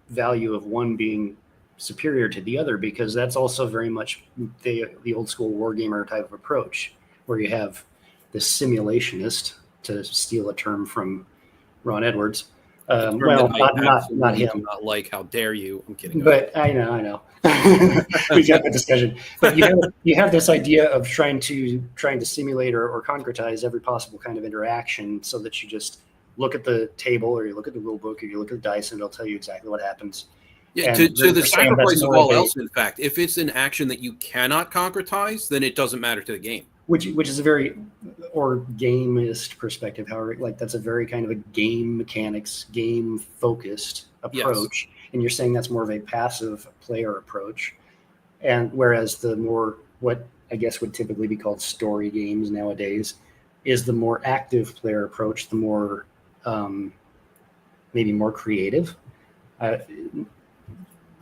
value of one being superior to the other, because that's also very much the old school wargamer type of approach, where you have the simulationist, to steal a term from Ron Edwards. Well, not him. Do not like. How dare you? I'm kidding. But I know. We got the discussion. But you have this idea of trying to simulate or concretize every possible kind of interaction, so that you just look at the table, or you look at the rule book, or you look at the dice, and it'll tell you exactly what happens. Yeah, to the sacrifice of all else. In fact, if it's an action that you cannot concretize, then it doesn't matter to the game. Which is a very gamist perspective. However, that's a very kind of a game mechanics, game focused approach. Yes. And you're saying that's more of a passive player approach. And whereas the more, what I guess would typically be called story games nowadays, is the more active player approach, the more maybe more creative,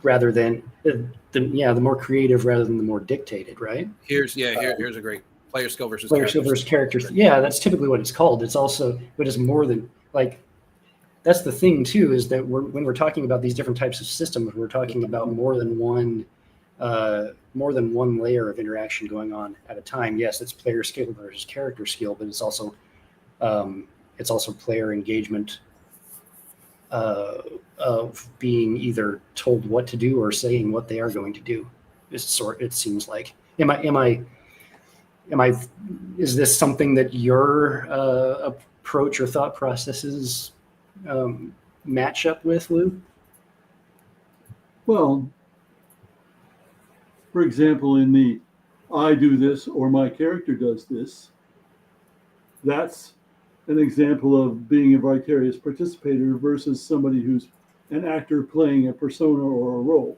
rather than the more creative rather than the more dictated, right? Here's a great player skill versus characters. Yeah, that's typically what it's called. It's also, but it's more than that's the thing too, is that when we're talking about these different types of systems, we're talking about more than one layer of interaction going on at a time. Yes, it's player skill versus character skill, but it's also player engagement of being either told what to do or saying what they are going to do. It seems like. Is this something that your approach or thought processes match up with, Lew? Well, for example, in the I do this or my character does this, that's an example of being a vicarious participator versus somebody who's an actor playing a persona or a role.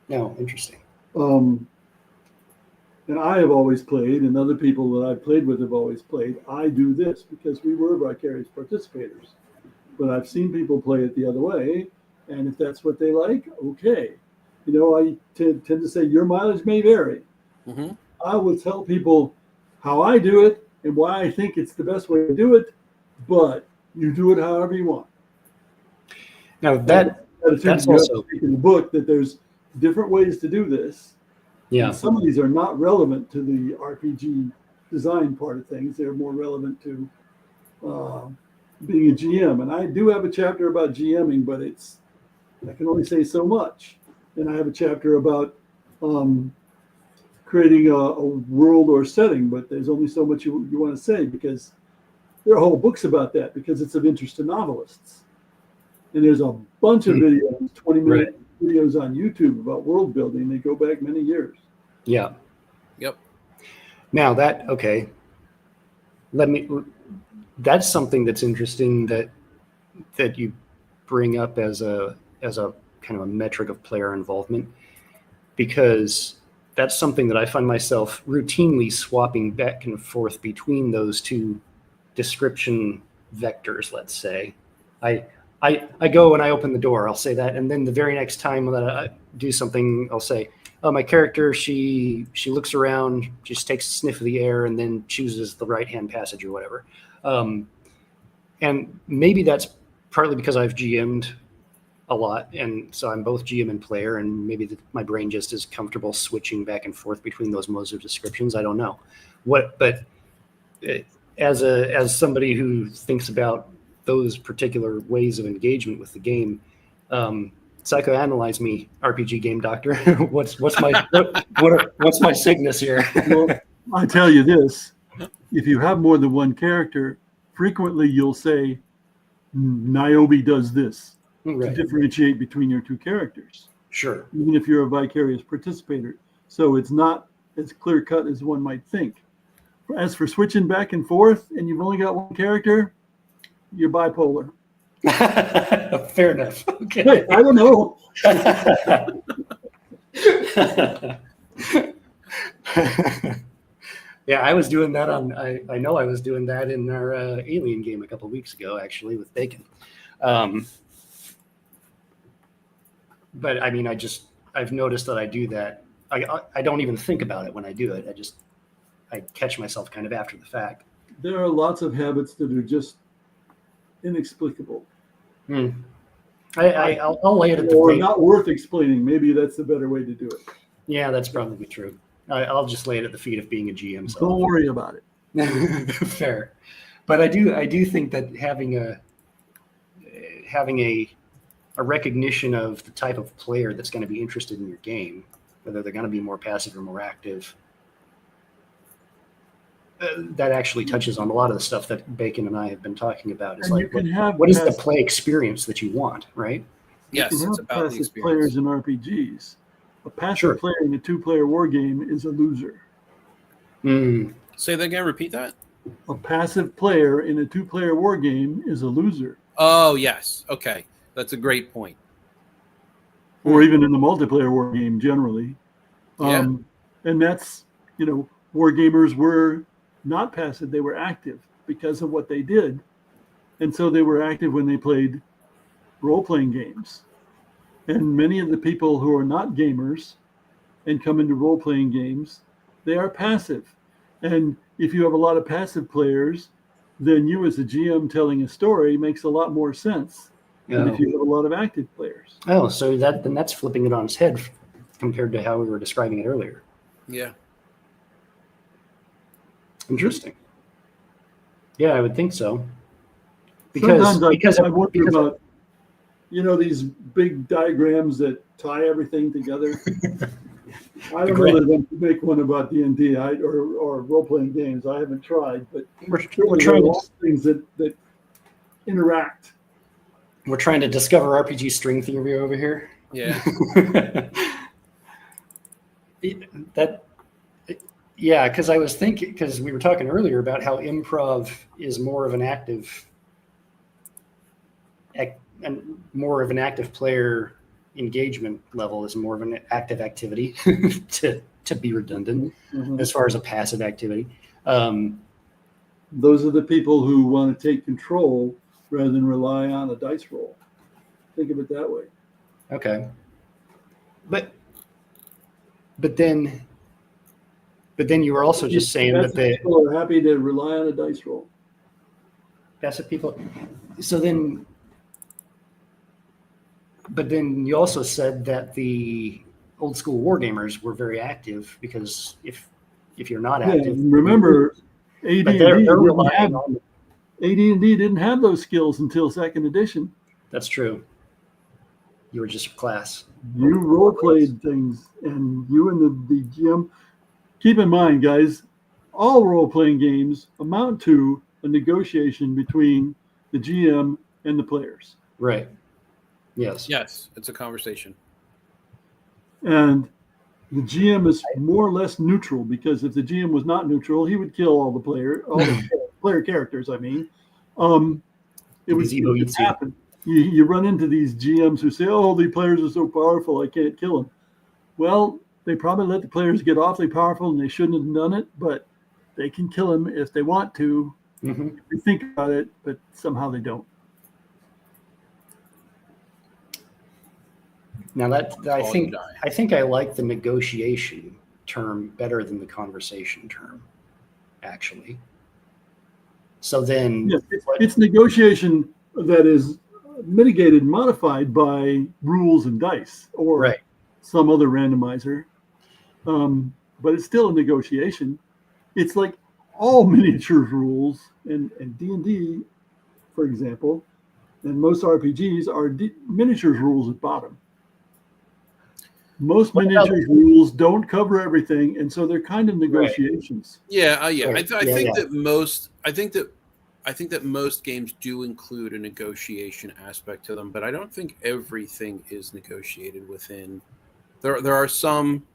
No, interesting. And I have always played, and other people that I've played with have always played, I do this, because we were vicarious participators. But I've seen people play it the other way, and if that's what they like, okay. I tend to say your mileage may vary. Mm-hmm. I will tell people how I do it and why I think it's the best way to do it, but you do it however you want. Now that's also in the book, that there's different ways to do this. Yeah. And some of these are not relevant to the RPG design part of things. They're more relevant to being a GM. And I do have a chapter about GMing, but I can only say so much. And I have a chapter about creating a world or setting, but there's only so much you want to say, because there are whole books about that, because it's of interest to novelists. And there's a bunch of videos, 20-minute videos on YouTube about world building. They go back many years. Yeah. Yep. Now that's something that's interesting that you bring up as a kind of a metric of player involvement, because that's something that I find myself routinely swapping back and forth between those two description vectors. Let's say I go and I open the door, I'll say that, and then the very next time that I do something, I'll say, oh, my character, she looks around, just takes a sniff of the air, and then chooses the right-hand passage or whatever. And maybe that's partly because I've GM'd a lot, and so I'm both GM and player, and maybe my brain just is comfortable switching back and forth between those modes of descriptions. I don't know but as somebody who thinks about those particular ways of engagement with the game, psychoanalyze me, RPG game doctor. what's my sickness here? Well, I tell you this: if you have more than one character, frequently you'll say, Niobe does this, to differentiate between your two characters. Sure. Even if you're a vicarious participator. So it's not as clear cut as one might think. As for switching back and forth and you've only got one character, you're bipolar. Fair enough. Okay. Hey, I don't know. Yeah, I was doing that I know I was doing that in our Alien game a couple of weeks ago, actually, with Bacon. But I mean, I've noticed that I do that. I don't even think about it when I do it. I catch myself kind of after the fact. There are lots of habits that are just inexplicable. I'll lay it at the or plate. not worth explaining. Maybe that's the better way to do it. Yeah, that's probably true. I'll just lay it at the feet of being a GM. So don't worry about it. Fair, but I do think that having a recognition of the type of player that's going to be interested in your game, whether they're going to be more passive or more active, that actually touches on a lot of the stuff that Bacon and I have been talking about. Is And like, what is the play experience that you want, right? Yes, you can it's have about the passive experience. players in RPGs. A passive player in a two-player war game is a loser. Say that again. Repeat that. A passive player in a two-player war game is a loser. Oh, yes. Okay. That's a great point. Or even in the multiplayer war game generally. Yeah. And that's, war gamers were not passive. They were active because of what they did. And so they were active when they played role-playing games. And many of the people who are not gamers and come into role-playing games, they are passive. And if you have a lot of passive players, then you as a GM telling a story makes a lot more sense than if you have a lot of active players. Oh, so that's flipping it on its head compared to how we were describing it earlier. Yeah. Interesting. Yeah, I would think so. Because I wonder about these big diagrams that tie everything together. I don't know that I want to make one about D&D or role-playing games. I haven't tried, but we're trying to things that interact. We're trying to discover RPG string theory over here. Yeah. Because I was thinking, because we were talking earlier about how improv is more of an active player engagement level, is more of an active activity to be redundant as far as a passive activity. Those are the people who want to take control rather than rely on a dice roll. Think of it that way. Okay. But then you were also just saying that people are happy to rely on a dice roll. Passive people. But then you also said that the old school wargamers were very active, because if if you're not Yeah, active. remember, But they're relying on. AD&D didn't have those skills until second edition. That's true. You were just a class. You role played things, and you and the GM. Keep in mind, guys, all role playing games amount to a negotiation between the GM and the players. Right. Yes. Yes, it's a conversation. And the GM is more or less neutral, because if the GM was not neutral, he would kill all the player characters. I mean, it would happen. You run into these GMs who say, "Oh, the players are so powerful, I can't kill them." Well, they probably let the players get awfully powerful, and they shouldn't have done it. But they can kill them if they want to. Mm-hmm. If they think about it, but somehow they don't. Now I think I like the negotiation term better than the conversation term, actually. So then, yes, it's negotiation that is mitigated, modified by rules and dice or some other randomizer. But it's still a negotiation. It's like all miniature rules, and D&D, for example, and most RPGs are miniatures rules at bottom. Most miniatures rules don't cover everything, and so they're kind of negotiations. Yeah, yeah. I think that most games do include a negotiation aspect to them, but I don't think everything is negotiated within. There are some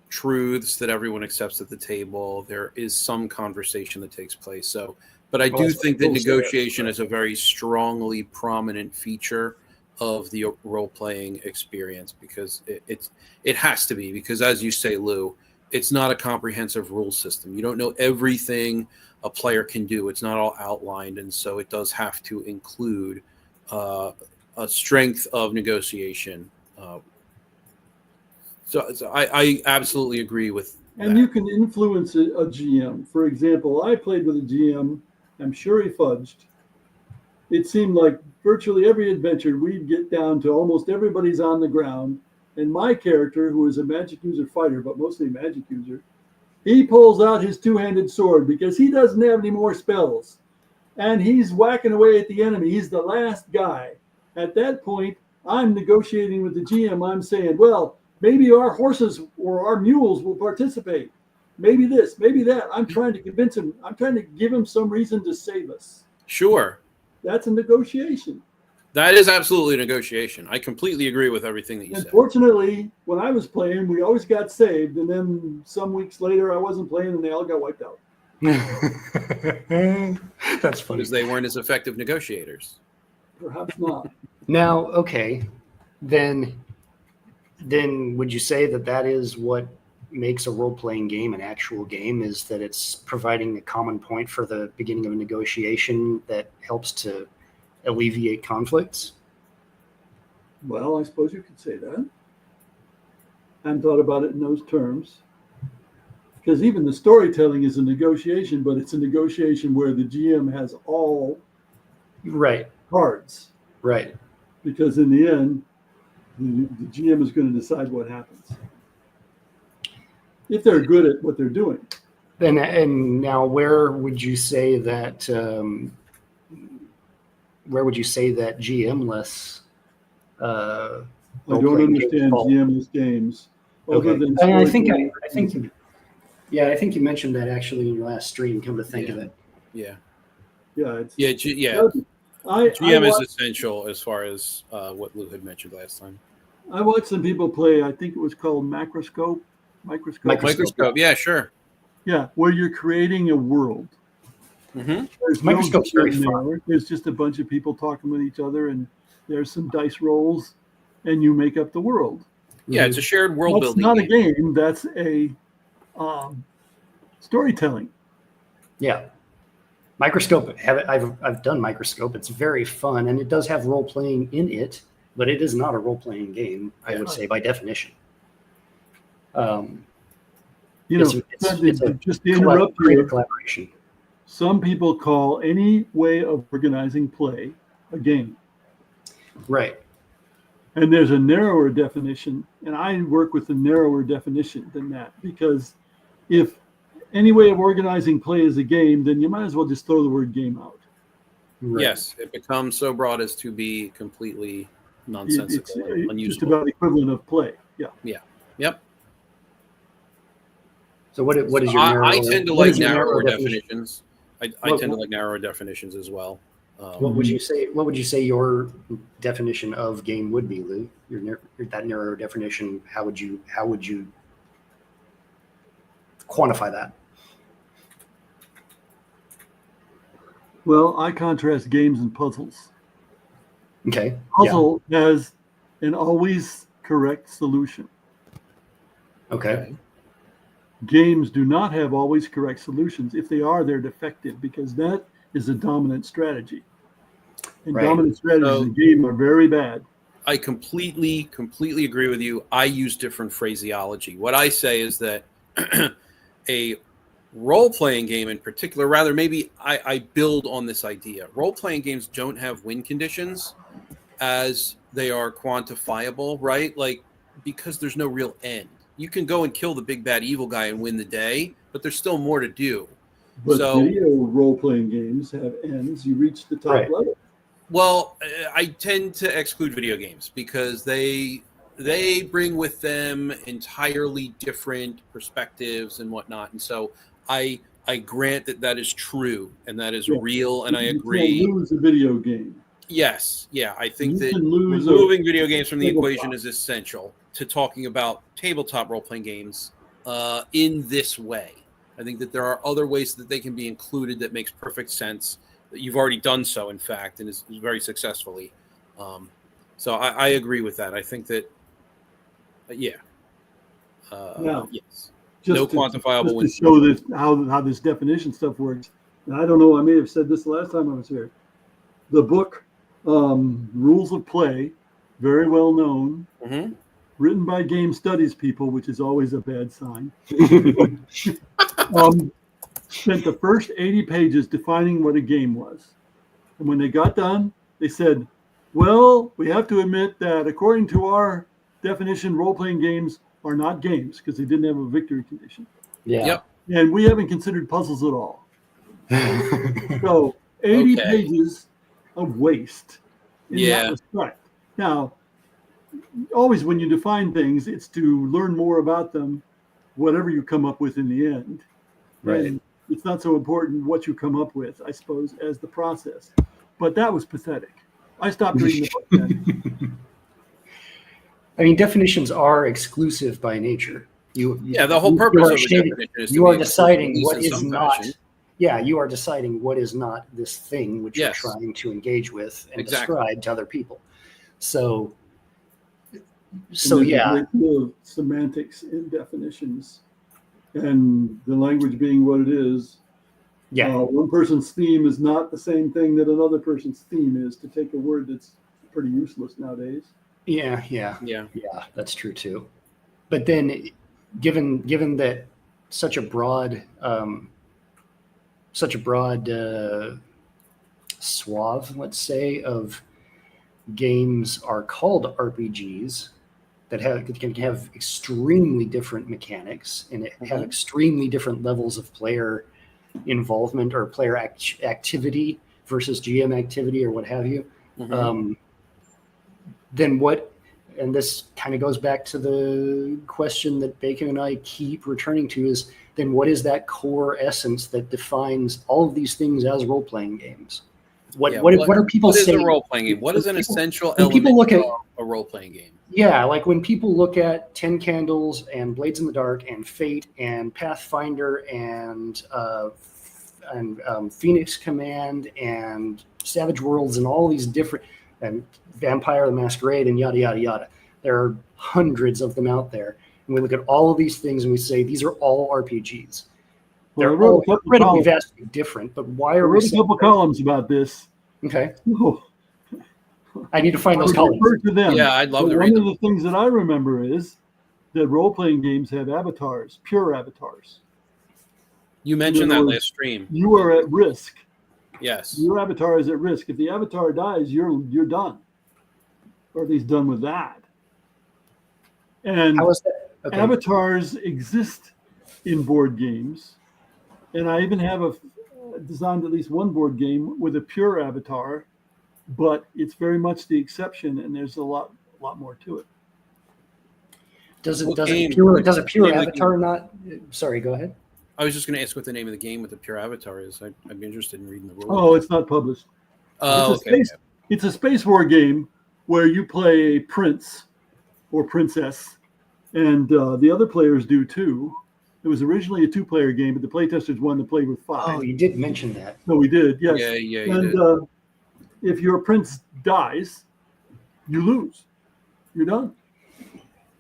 truths that everyone accepts at the table. There is some conversation that takes place. So, but I do think that negotiation is a very strongly prominent feature of the role-playing experience, because it has to be, because as you say, Lew, it's not a comprehensive rule system. You don't know everything a player can do. It's not all outlined, and so it does have to include a strength of negotiation. So I absolutely agree with that. And you can influence a GM. For example, I played with a GM. I'm sure he fudged. It seemed like virtually every adventure we'd get down to almost everybody's on the ground. And my character, who is a magic user fighter, but mostly a magic user, he pulls out his two-handed sword because he doesn't have any more spells. And he's whacking away at the enemy. He's the last guy. At that point, I'm negotiating with the GM. I'm saying, well, maybe our horses or our mules will participate. Maybe this, maybe that. I'm trying to convince him. I'm trying to give him some reason to save us. Sure. That's a negotiation. That is absolutely a negotiation. I completely agree with everything that you said. Unfortunately, when I was playing, we always got saved. And then some weeks later, I wasn't playing and they all got wiped out. That's funny. Because they weren't as effective negotiators. Perhaps not. Now, okay, then would you say that is what makes a role-playing game an actual game, is that it's providing a common point for the beginning of a negotiation that helps to alleviate conflicts? Well, I suppose you could say that. I hadn't thought about it in those terms. Because even the storytelling is a negotiation, but it's a negotiation where the GM has all cards. Right. Because in the end, the GM is going to decide what happens. If they're good at what they're doing. And now where would you say that GM-less I don't understand GM-less games. Okay. I think you mentioned that actually in your last stream, come to think of it. Yeah. Yeah. GM is essential as far as what Lew had mentioned last time. I watched some people play, I think it was called Microscope. Yeah, sure. Yeah, where you're creating a world. Mm-hmm. Microscope's very fun. There's just a bunch of people talking with each other, and there's some dice rolls, and you make up the world. Yeah, it's a shared world building. That's not a game. That's a storytelling. Yeah. Microscope, I've done Microscope. It's very fun, and it does have role-playing in it, but it is not a role-playing game, I would say, by definition. Just to interrupt you, collaboration. Some people call any way of organizing play a game. Right. And there's a narrower definition, and I work with a narrower definition than that, because if any way of organizing play as a game, then you might as well just throw the word game out. Right. Yes, it becomes so broad as to be completely It's nonsensical and just unusable. about equivalent of play. Yeah. Yeah. Yep. So what is your narrow? I tend to what like is your narrower definition? definitions. I What- tend to like narrower definitions as well. What would you say? What would you say your definition of game would be, Lou? That narrow definition. How would you quantify that? Well, I contrast games and puzzles. Okay. Puzzle has an always correct solution. Yeah. Okay. Games do not have always correct solutions. If they are, they're defective because that is a dominant strategy. And Right. dominant strategies in game are very bad. I completely agree with you. I use different phraseology. What I say is that a role-playing game in particular, rather maybe I build on this idea. Role-playing games don't have win conditions as they are quantifiable, right? Like, because there's no real end. You can go and kill the big bad evil guy and win the day, but there's still more to do. But So, video role-playing games have ends. You reach the top Right. level. well, I tend to exclude video games because they bring with them entirely different perspectives and whatnot. And so I grant that is true and that is Yeah. real, and I You agree. can't lose a video game. Yes, yeah, I think You that can lose removing video games from the tabletop. equation is essential to talking about tabletop role-playing games in this way. I think that there are other ways that they can be included that makes perfect sense. That you've already done so, in fact, and is very successfully. So I agree with that. I think that, yeah. Now, Yes. just No to, quantifiable just to wins. show this how this definition stuff works. And I don't know, I may have said this the last time I was here. The book Rules of Play, very well known, Mm-hmm. written by game studies people, which is always a bad sign. Spent the first 80 pages defining what a game was. And when they got done, they said, well, we have to admit that according to our definition, role-playing games are not games because they didn't have a victory condition. Yeah. Yep. And we haven't considered puzzles at all. So 80 Okay. pages of waste in Yeah. that respect. Now, always when you define things, it's to learn more about them, whatever you come up with in the end. Right. And it's not so important what you come up with, I suppose, as the process. But that was pathetic. I stopped reading the book then. I mean, definitions are exclusive by nature. Yeah, the whole you purpose are of a stating- definition is to you are be deciding exclusive, what at least is in some not. fashion. Yeah, you are deciding what is not this thing which Yes. you're trying to engage with and Exactly. describe to other people. So And there's a yeah, great deal of semantics in definitions, and the language being what it is. yeah, One person's theme is not the same thing that another person's theme is. To take a word that's pretty useless nowadays. yeah. Yeah. Yeah, that's true too. But then, given that such a broad swath, let's say, of games are called RPGs that can have extremely different mechanics and have Mhm. extremely different levels of player involvement or player activity versus GM activity or what have you. Mhm. Then what? And this kind of goes back to the question that Bacon and I keep returning to: is then what is that core essence that defines all of these things as role-playing games? What Yeah, are people what is saying? a role-playing game? What is an People- essential when people element look at- of a role-playing game? Yeah, like when people look at 10 Candles and Blades in the Dark and Fate and Pathfinder and Phoenix Command and Savage Worlds and all these different, and Vampire the Masquerade and yada, yada, yada. There are hundreds of them out there. And we look at all of these things and we say, these are all RPGs. Well, I They're wrote all a couple incredibly columns. vastly different, but why I are we wrote a saying couple columns about this. Okay, Oh, I need to find I those would columns. refer to them. Yeah, I'd love But to one read of them. the things that I remember is that role-playing games have avatars, pure avatars. You mentioned In that other words, last stream. You are at risk. Yes. Your avatar is at risk. If the avatar dies, you're done, or at least done with that. And How is that? Okay. avatars exist in board games And I even have designed at least one board game with a pure avatar, but it's very much the exception, and there's a lot more to it. Does a What pure name of the avatar not? Sorry, go ahead. I was just going to ask what the name of the game with the pure avatar is. I'd be interested in reading the rules. Oh, it's not published. Oh, It's a space war game where you play a prince or princess, and the other players do too. It was originally a 2-player game, but the playtesters wanted to play with 5. Oh, you did mention that. So we did, yes. Yeah, you and did. If your prince dies, you lose. You're done.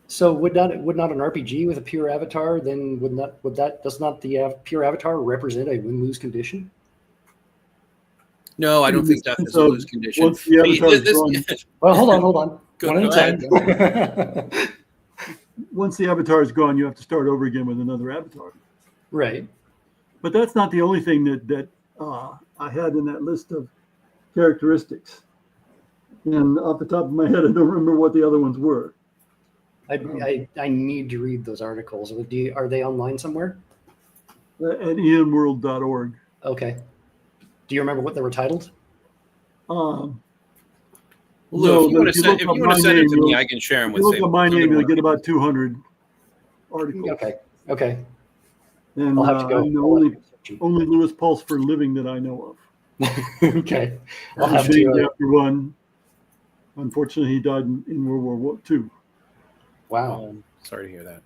So would not an RPG with a pure avatar then does not the pure avatar represent a win-lose condition? No, I don't think that is a lose condition. Once the avatar's gone, Well, hold on. Go One at a time. once the avatar is gone, you have to start over again with another avatar. Right. But that's not the only thing that I had in that list of characteristics. And off the top of my head, I don't remember what the other ones were. I need to read those articles. Are they online somewhere? At ianworld.org. Okay. Do you remember what they were titled? No, Lou, if you want to send it to me, you'll- I can share them If with you look you. at my name, you'll get about 200 articles. Okay. And I'll have to go. I'm the only Lew Pulsipher living that I know of. Okay. I'll And have named to. after one. Unfortunately, he died in World War II. Wow. Sorry to hear that.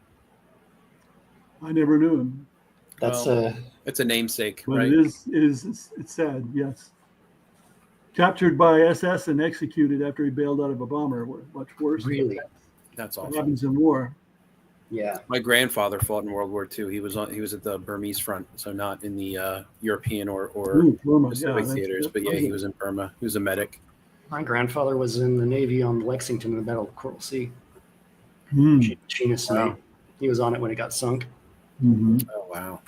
I never knew him. That's It's a namesake, But right? it's sad, yes. Captured by SS and executed after he bailed out of a bomber. Much worse. really. That's What awful. happens in war. Yeah. My grandfather fought in World War II. He was at the Burmese front, so not in the European or Burma, Pacific yeah, theaters. But yeah, he was in Burma. He was a medic. My grandfather was in the Navy on Lexington in the Battle of Coral Sea. Machinist Wow. mate. He was on it when it got sunk. Mhm. Oh wow.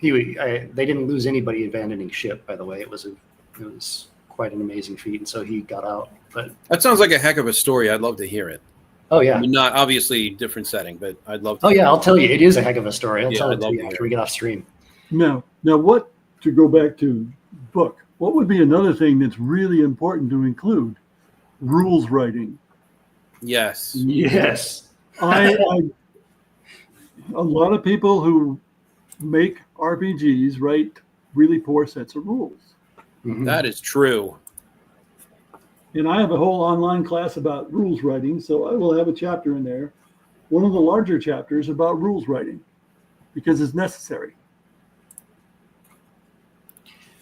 They didn't lose anybody abandoning ship, by the way. It was quite an amazing feat, and so he got out. But That sounds like a heck of a story. I'd love to hear it. oh yeah, I mean, not obviously different setting, but I'd love to. oh yeah, I'll tell you, it is a heck of a story. I'll Yeah, tell I'd it to love you to after hear we get off stream. Now, what, to go back to book, what would be another thing that's really important to include? Rules writing. Yes. Yes. A lot of people who make RPGs write really poor sets of rules. Mhm. That is true. And I have a whole online class about rules writing, so I will have a chapter in there, one of the larger chapters about rules writing, because it's necessary.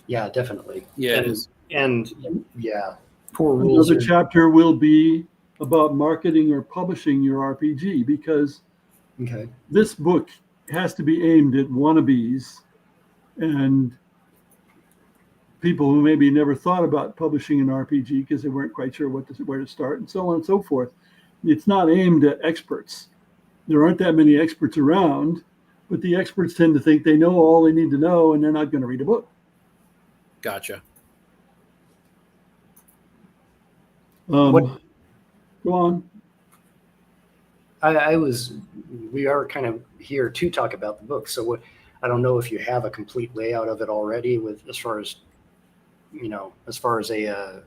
Yeah, definitely. Yeah, it and, is. and yeah, poor rules. Another chapter will be about marketing or publishing your RPG, because Okay. this book has to be aimed at wannabes and people who maybe never thought about publishing an RPG because they weren't quite sure where to start, and so on and so forth. It's not aimed at experts. There aren't that many experts around, but the experts tend to think they know all they need to know, and they're not going to read a book. Gotcha. Go on. We are kind of here to talk about the book. So I don't know if you have a complete layout of it already as far as a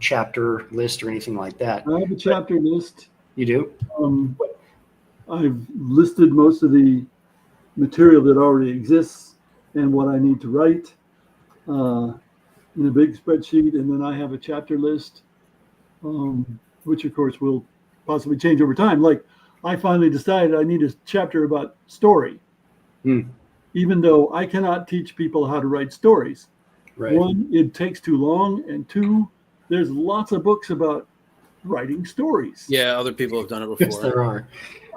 chapter list or anything like that. I have a chapter list. You do? I've listed most of the material that already exists and what I need to write in a big spreadsheet, and then I have a chapter list, which of course will possibly change over time. Like, I finally decided I need a chapter about story, even though I cannot teach people how to write stories. Right. One, it takes too long, and two, there's lots of books about writing stories. Yeah, other people have done it before. Yes, there are.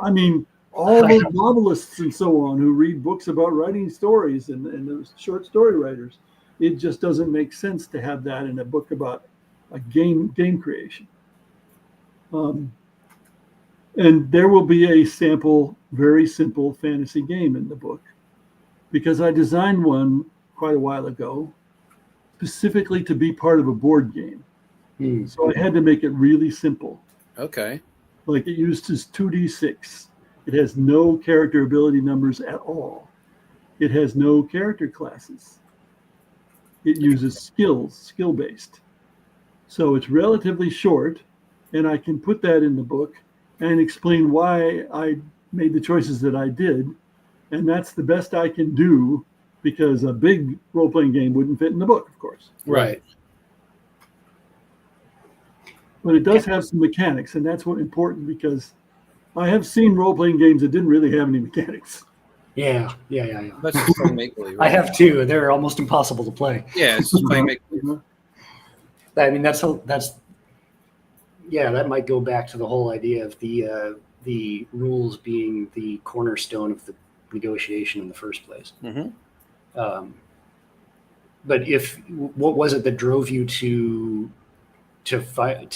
I mean, all those novelists and so on who read books about writing stories and those short story writers, it just doesn't make sense to have that in a book about a game creation. And there will be a sample, very simple fantasy game in the book, because I designed one quite a while ago specifically to be part of a board game. So I had to make it really simple. Okay. Like, it uses 2d6. It has no character ability numbers at all. it has no character classes. It uses skill-based. So it's relatively short, and I can put that in the book and explain why I made the choices that I did. And that's the best I can do, because a big role-playing game wouldn't fit in the book, of course. Right. But it does have some mechanics, and that's what's important, because I have seen role-playing games that didn't really have any mechanics. Yeah. That's just playing make-believe, I right? have too. They're almost impossible to play. Yeah, it's just playing make-believe. I mean, that might go back to the whole idea of the rules being the cornerstone of the negotiation in the first place. Mm-hmm. But what was it that drove you to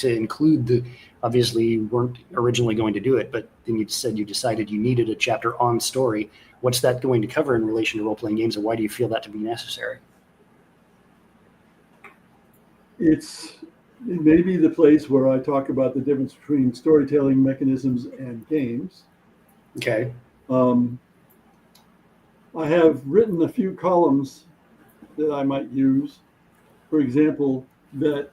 include the? Obviously, you weren't originally going to do it, but then you said you decided you needed a chapter on story. What's that going to cover in relation to role-playing games, and why do you feel that to be necessary? It may be the place where I talk about the difference between storytelling mechanisms and games. Okay. I have written a few columns that I might use. For example, that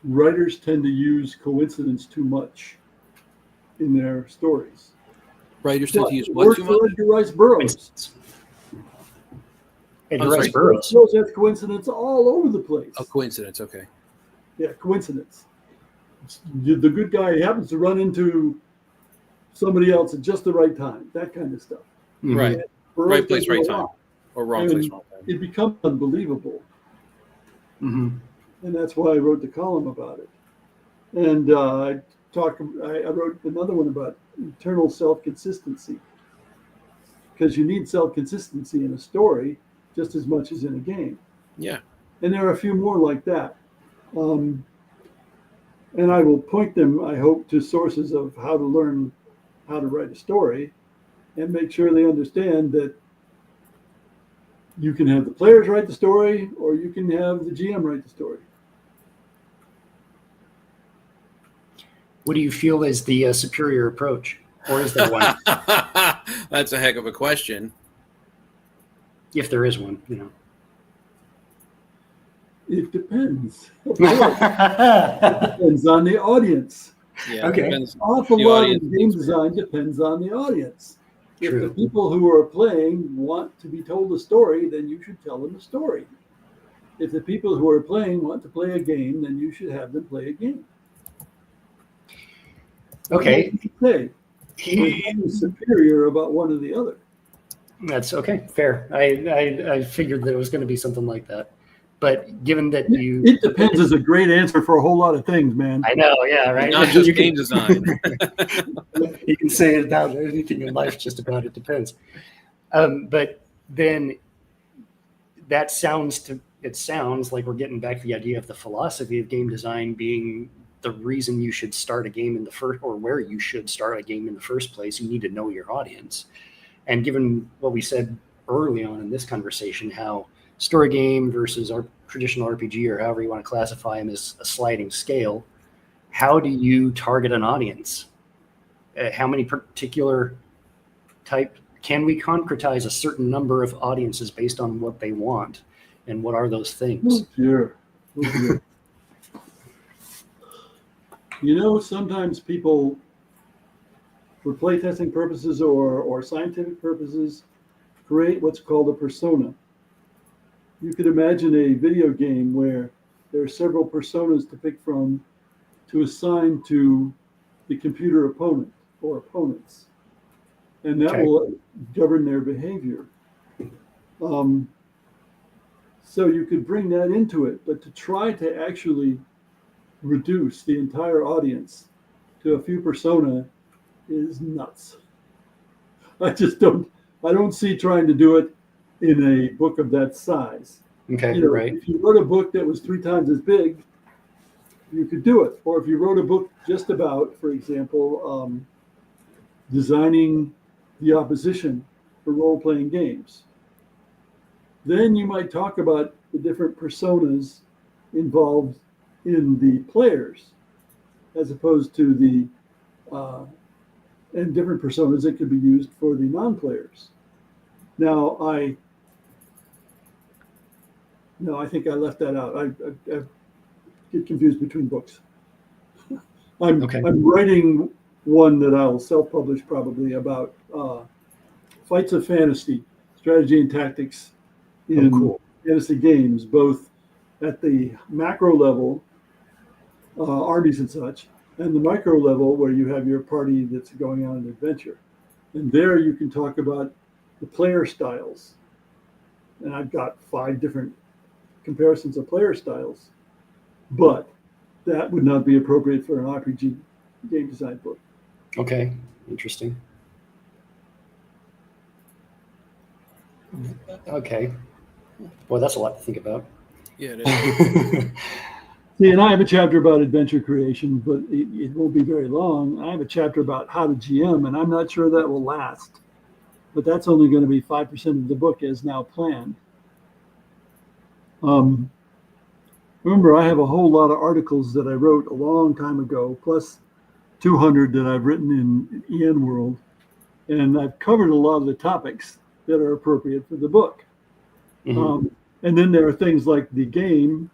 writers tend to use coincidence too much in their stories. Writers tend to use what too much? Edgar Rice Burroughs. Edgar Rice Burroughs. That's coincidence all over the place. A coincidence, okay. Yeah, coincidence. The good guy happens to run into somebody else at just the right time. That kind of stuff. Mm-hmm. Right. Right place, right time. Or wrong place, wrong time. It becomes unbelievable. Mm-hmm. And that's why I wrote the column about it. And I wrote another one about eternal self-consistency, because you need self-consistency in a story just as much as in a game. Yeah. And there are a few more like that. And I will point them, I hope, to sources of how to learn how to write a story, and make sure they understand that you can have the players write the story, or you can have the GM write the story. What do you feel is the superior approach, or is there one? That's a heck of a question. If there is one, It depends. It depends on the audience. Yeah. Okay. Depends. An awful The lot audience of game design depends on the audience. If True. the people who are playing want to be told a story, then you should tell them a story. If the people who are playing want to play a game, then you should have them play a game. Okay. There's nothing superior about one or the other. That's okay. Fair. I figured that it was going to be something like that. But given that you... It depends is a great answer for a whole lot of things, man. I know, yeah, right? Not just game design. You can say it about anything in life, just about it depends. But then it sounds like we're getting back to the idea of the philosophy of game design being the reason you should start a game in the first, or where you should start a game in the first place. You need to know your audience. And given what we said early on in this conversation, how story game versus our traditional RPG, or however you want to classify them, is a sliding scale, how do you target an audience? How many particular type, can we concretize a certain number of audiences based on what they want? And what are those things? Oh, dear. Sometimes people, for playtesting purposes or scientific purposes, create what's called a persona. You could imagine a video game where there are several personas to pick from to assign to the computer opponent or opponents. And that will govern their behavior. So you could bring that into it, but to try to actually reduce the entire audience to a few persona is nuts. I don't see trying to do it in a book of that size. Okay, right. If you wrote a book that was 3 times as big, you could do it. Or if you wrote a book just about, for example, designing the opposition for role-playing games, then you might talk about the different personas involved in the players, as opposed to and different personas that could be used for the non-players. Now, I think I left that out. I get confused between books. Okay. I'm writing one that I'll self-publish probably about fights of fantasy, strategy and tactics in cool. fantasy games, both at the macro level, armies and such, and the micro level where you have your party that's going on an adventure. And there you can talk about the player styles. And I've got 5 different comparisons of player styles, but that would not be appropriate for an RPG game design book. Okay, interesting. Okay. Boy, that's a lot to think about. Yeah, it is. See, and I have a chapter about adventure creation, but it won't be very long. I have a chapter about how to GM, and I'm not sure that will last. But that's only going to be 5% of the book as now planned. Remember, I have a whole lot of articles that I wrote a long time ago, plus 200 that I've written in EN World, and I've covered a lot of the topics that are appropriate for the book. Mhm. And then there are things like the game,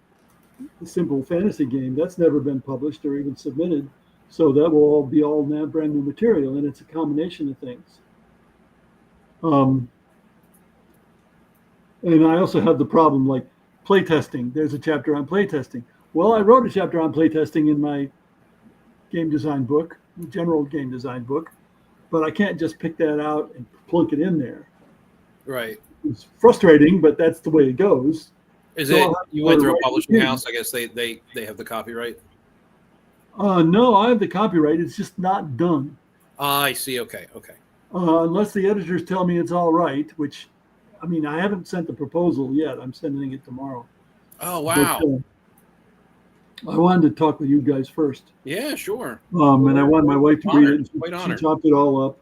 the simple fantasy game, that's never been published or even submitted, so that will all be now brand new material, and it's a combination of things. And I also have the problem like playtesting. There's a chapter on playtesting. Well, I wrote a chapter on playtesting in my game design book, general game design book, but I can't just pick that out and plunk it in there. Right. It's frustrating, but that's the way it goes. Is So it I'll have to you went go through a write it publishing again. house? I guess they have the copyright. No, I have the copyright. It's just not done. I see. Okay. Okay. Unless the editors tell me it's all right, which, I mean, I haven't sent the proposal yet. I'm sending it tomorrow. Oh wow. But I wanted to talk with you guys first. Yeah. Sure. And I wanted my wife to read it. Quite She honored. chopped it all up.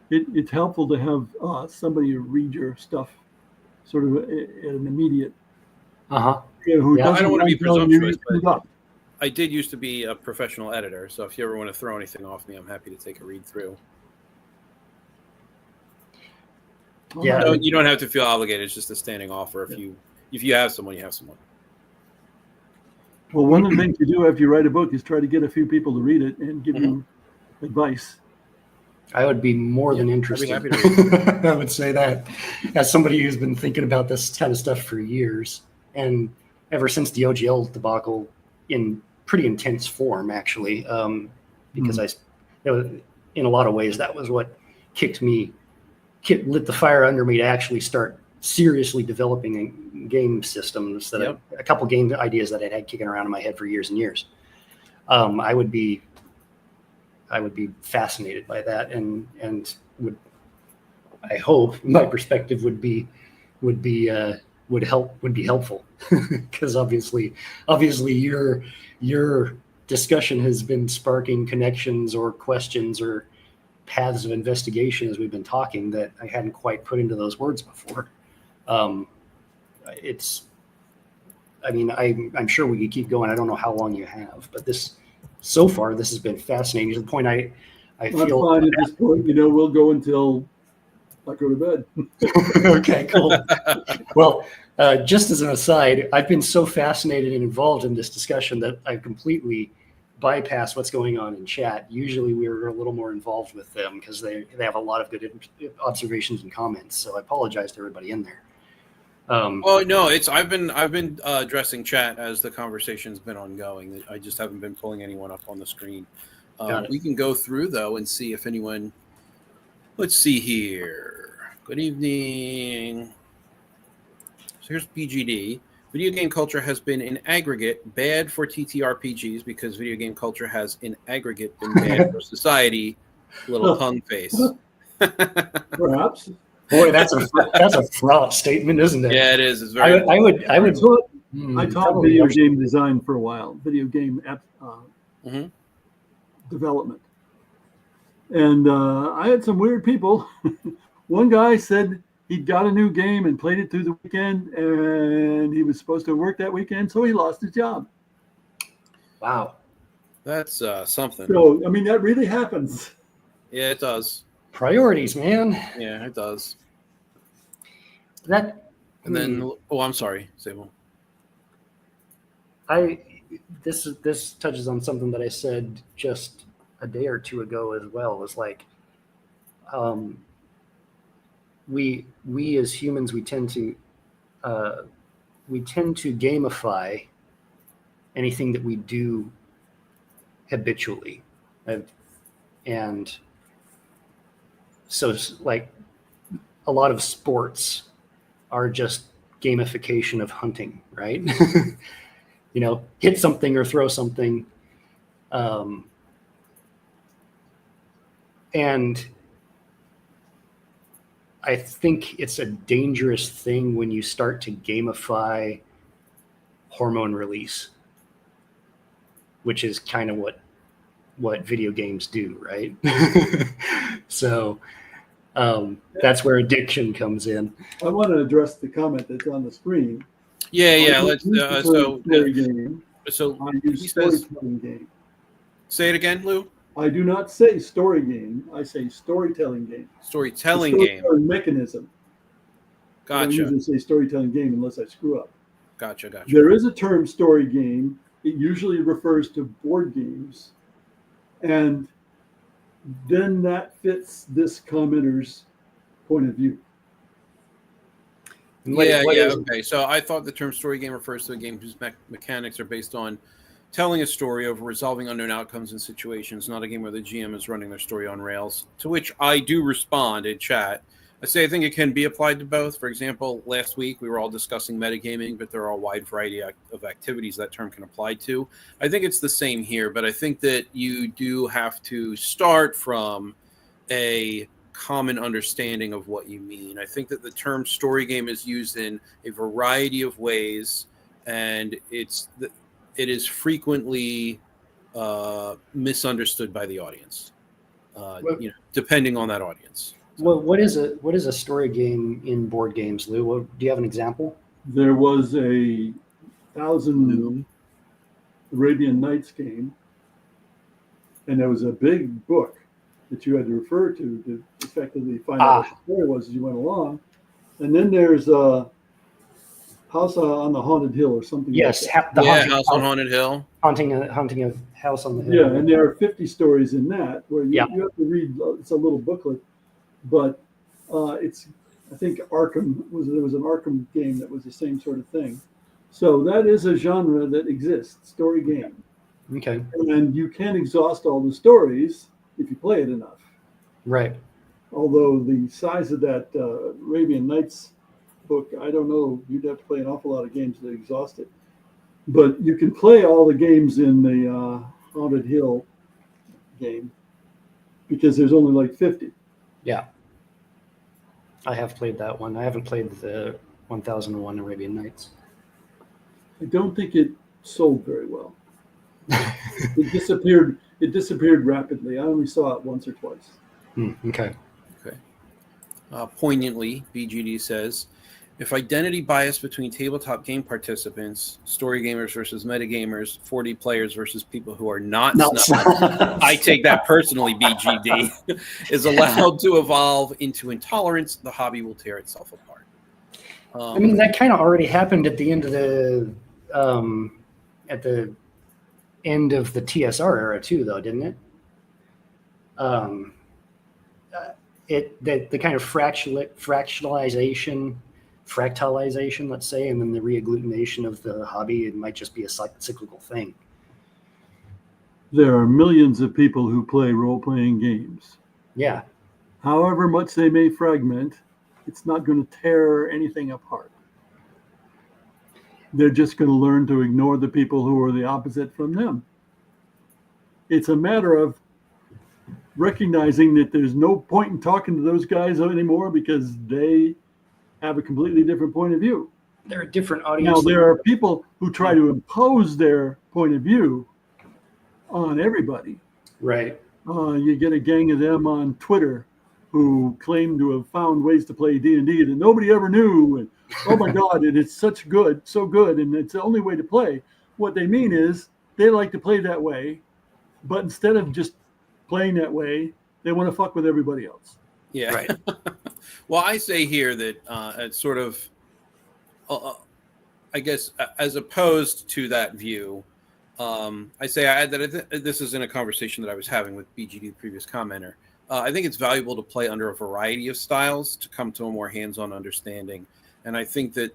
It's helpful to have somebody read your stuff sort of at an immediate, Uh-huh. who Yeah, I don't doesn't want to be mind telling you presumptuous, screwed up. I did used to be a professional editor, so if you ever want to throw anything off me, I'm happy to take a read through. Yeah. No, you don't have to feel obligated. It's just a standing offer. If you have someone, you have someone. Well, one of the things you do after you write a book is try to get a few people to read it and give you advice. I would be more than I'd be interested. happy to I would say that as somebody who's been thinking about this kind of stuff for years, and ever since the OGL debacle in pretty intense form, actually, because in a lot of ways, that was what lit the fire under me to actually start seriously developing game systems that a couple game ideas that I'd had kicking around in my head for years and years. I would be fascinated by that, and I hope my perspective would be helpful because obviously your discussion has been sparking connections or questions or paths of investigation as we've been talking that I hadn't quite put into those words before. I'm sure we could keep going. I don't know how long you have, but so far this has been fascinating to the point I feel fine at this point. We'll go until I go to bed. Okay, cool. Well, just as an aside, I've been so fascinated and involved in this discussion that I've completely bypassed what's going on in chat. Usually we're a little more involved with them because they have a lot of good observations and comments. So I apologize to everybody in there. Oh no, I've been addressing chat as the conversation's been ongoing. I just haven't been pulling anyone up on the screen. We can go through though and see if anyone. Let's see here. Good evening. So here's BGD. Video game culture has been in aggregate bad for TTRPGs because video game culture has in aggregate been bad for society. Little pun face. Perhaps. Boy, that's a fraught statement, isn't it? Yeah, it is. It's very. I taught video game design for a while. Video game development. And I had some weird people. One guy said he'd got a new game and played it through the weekend, and he was supposed to work that weekend, so he lost his job. Wow. That's something. So, I mean, that really happens. Yeah, it does. Priorities, man. Yeah, it does. That And then, I'm sorry, Sable. This touches on something that I said just a day or two ago as well. Was like, we as humans, we tend to gamify anything that we do habitually, and so like a lot of sports are just gamification of hunting, right? Hit something or throw something. And I think it's a dangerous thing when you start to gamify hormone release, which is kind of what video games do, right? So that's where addiction comes in. I want to address the comment that's on the screen. Yeah. Let's. Story game. So I use storytelling game. Say it again, Lou. I do not say story game. I say storytelling game. Storytelling game. Mechanism. Gotcha. I don't usually say storytelling game unless I screw up. Gotcha. There is a term story game. It usually refers to board games. And then that fits this commenter's point of view. Okay. So I thought the term story game refers to a game whose mechanics are based on telling a story over resolving unknown outcomes and situations, not a game where the GM is running their story on rails, to which I do respond in chat. I say I think it can be applied to both. For example, last week we were all discussing metagaming, but there are a wide variety of activities that term can apply to. I think it's the same here, but I think that you do have to start from a common understanding of what you mean. I think that the term story game is used in a variety of ways, and it is frequently misunderstood by the audience, depending on that audience. Well, what is a story game in board games, Lou? Do you have an example? There was a 1,000 Arabian Nights game, and there was a big book that you had to refer to effectively find out what the story was as you went along. And then there's House on the Haunted Hill or something. Yes, like that. House on Haunted Hill. Haunting a house on the hill. Yeah, and there are 50 stories in that where you have to read. It's a little booklet, but I think there was an Arkham game that was the same sort of thing. So that is a genre that exists, story game. Okay. And you can exhaust all the stories if you play it enough. Right. Although the size of that Arabian Nights book, I don't know, you'd have to play an awful lot of games to exhaust it. But you can play all the games in the Haunted Hill game because there's only like 50. Yeah. I have played that one. I haven't played the 1001 Arabian Nights. I don't think it sold very well. It disappeared rapidly. I only saw it once or twice. Okay. Poignantly, BGD says, if identity bias between tabletop game participants, story gamers versus metagamers, 4D players versus people who are not snubbed, I take that personally, BGD, is allowed to evolve into intolerance, the hobby will tear itself apart. I mean, that kind of already happened at the end of the TSR era too, though, didn't it? The kind of fractalization, let's say, and then the reagglutination of the hobby, it might just be a cyclical thing. There are millions of people who play role-playing games. Yeah. However much they may fragment, it's not going to tear anything apart. They're just going to learn to ignore the people who are the opposite from them. It's a matter of recognizing that there's no point in talking to those guys anymore because they have a completely different point of view. They're a different audience. Now, there are people who try to impose their point of view on everybody. Right. You get a gang of them on Twitter who claim to have found ways to play D&D that nobody ever knew. And, oh my God, and it's so good, and it's the only way to play. What they mean is they like to play that way, but instead of just playing that way, they want to fuck with everybody else. Yeah. Right. Well, I say here that it's sort of, I guess, as opposed to that view, I say this is in a conversation that I was having with BGD, the previous commenter. I think it's valuable to play under a variety of styles to come to a more hands-on understanding. And I think that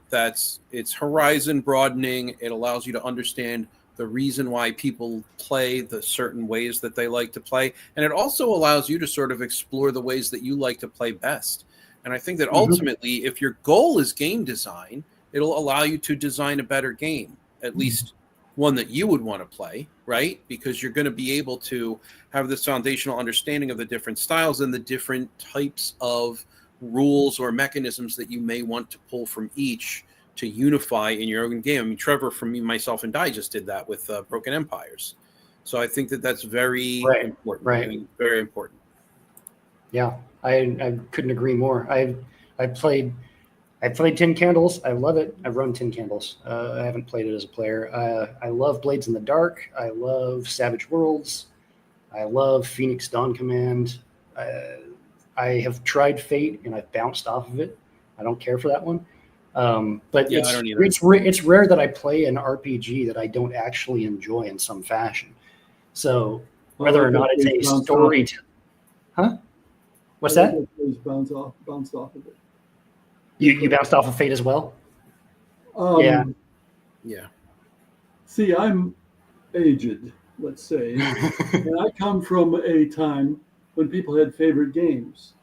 it's horizon broadening. It allows you to understand the reason why people play the certain ways that they like to play. And it also allows you to sort of explore the ways that you like to play best. And I think that ultimately, if your goal is game design, it'll allow you to design a better game, at least one that you would want to play, right? Because you're going to be able to have this foundational understanding of the different styles and the different types of rules or mechanisms that you may want to pull from each to unify in your own game. I mean, Trevor, from me, myself, and Di just did that with Broken Empires. So I think that that's very important. Right. I mean, very important. Yeah, I couldn't agree more. I played 10 Candles. I love it. I've run 10 Candles. I haven't played it as a player. I love Blades in the Dark. I love Savage Worlds. I love Phoenix Dawn Command. I have tried Fate and I've bounced off of it. I don't care for that one. But Yeah, I don't either. it's rare that I play an RPG that I don't actually enjoy in some fashion. So whether or not it's a story, huh? What's that? Bounced off of it. You bounced off of Fate as well? Yeah. Yeah. See, I'm aged, let's say, and I come from a time when people had favorite games.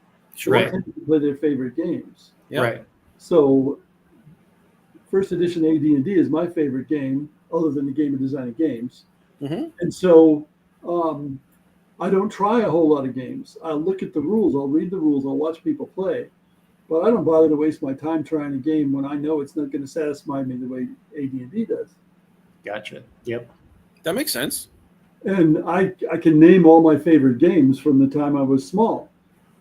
Right. They play their favorite games. Yeah. Right. So, first edition AD&D is my favorite game, other than the game of designing games. Mm-hmm. And so, I don't try a whole lot of games. I'll look at the rules, I'll read the rules, I'll watch people play. But I don't bother to waste my time trying a game when I know it's not going to satisfy me the way AD&D does. Gotcha. Yep. That makes sense. And I can name all my favorite games from the time I was small.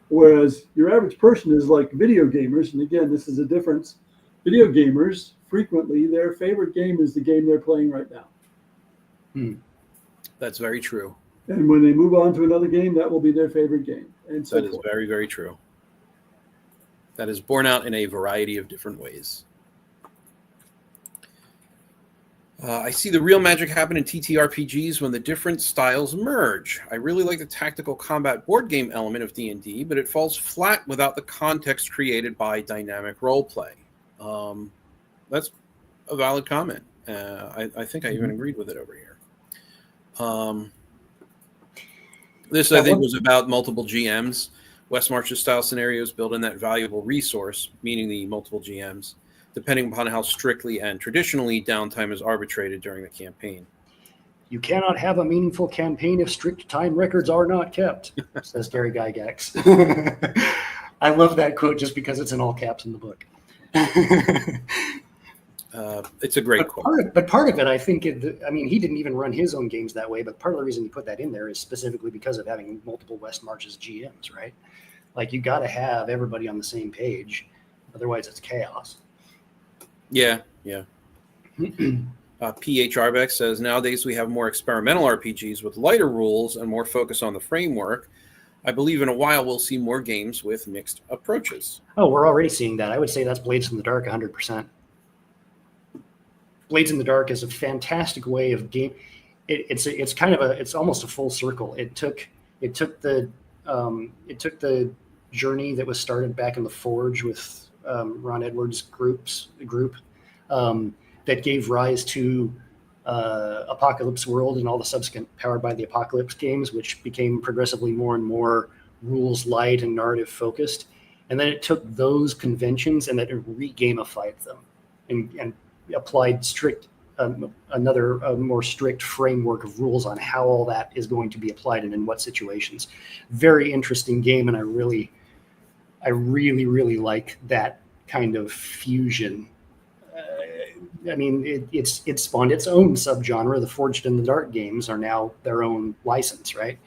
Whereas your average person is like video gamers. And again, this is a difference. Video gamers, frequently, their favorite game is the game they're playing right now. That's very true. And when they move on to another game, that will be their favorite game. And so that is very, very true. That is borne out in a variety of different ways. I see the real magic happen in TTRPGs when the different styles merge. I really like the tactical combat board game element of D&D, but it falls flat without the context created by dynamic roleplay. That's a valid comment. I think I even agreed with it over here. This, I think, was about multiple GMs. West March's style scenarios build in that valuable resource, meaning the multiple GMs, depending upon how strictly and traditionally downtime is arbitrated during the campaign. You cannot have a meaningful campaign if strict time records are not kept, says Gary Gygax. I love that quote just because it's in all caps in the book. It's a great quote. But part of it, I think, he didn't even run his own games that way, but part of the reason he put that in there is specifically because of having multiple West Marches GMs, right? Like, you got to have everybody on the same page. Otherwise, it's chaos. Yeah. PH Arbeck says, nowadays we have more experimental RPGs with lighter rules and more focus on the framework. I believe in a while we'll see more games with mixed approaches. Oh, we're already seeing that. I would say that's Blades in the Dark 100%. Blades in the Dark is a fantastic way of game. It's almost a full circle. It took the journey that was started back in the Forge with Ron Edwards' group that gave rise to Apocalypse World and all the subsequent Powered by the Apocalypse games, which became progressively more and more rules light and narrative focused. And then it took those conventions and then it re-gamified them and applied another more strict framework of rules on how all that is going to be applied and in what situations. Very interesting game, and I really like that kind of fusion. It spawned its own subgenre. The Forged in the Dark games are now their own license, right?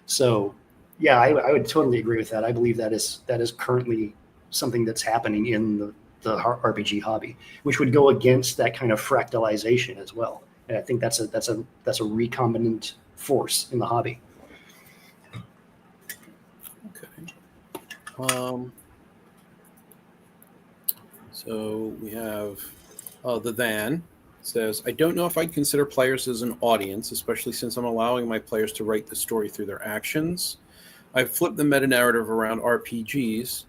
So, yeah, I would totally agree with that. I believe that is currently something that's happening in the RPG hobby, which would go against that kind of fractalization as well. And I think that's a recombinant force in the hobby. Okay. Um, so we have the Van says, I don't know if I'd consider players as an audience, especially since I'm allowing my players to write the story through their actions. I've flipped the meta-narrative around RPGs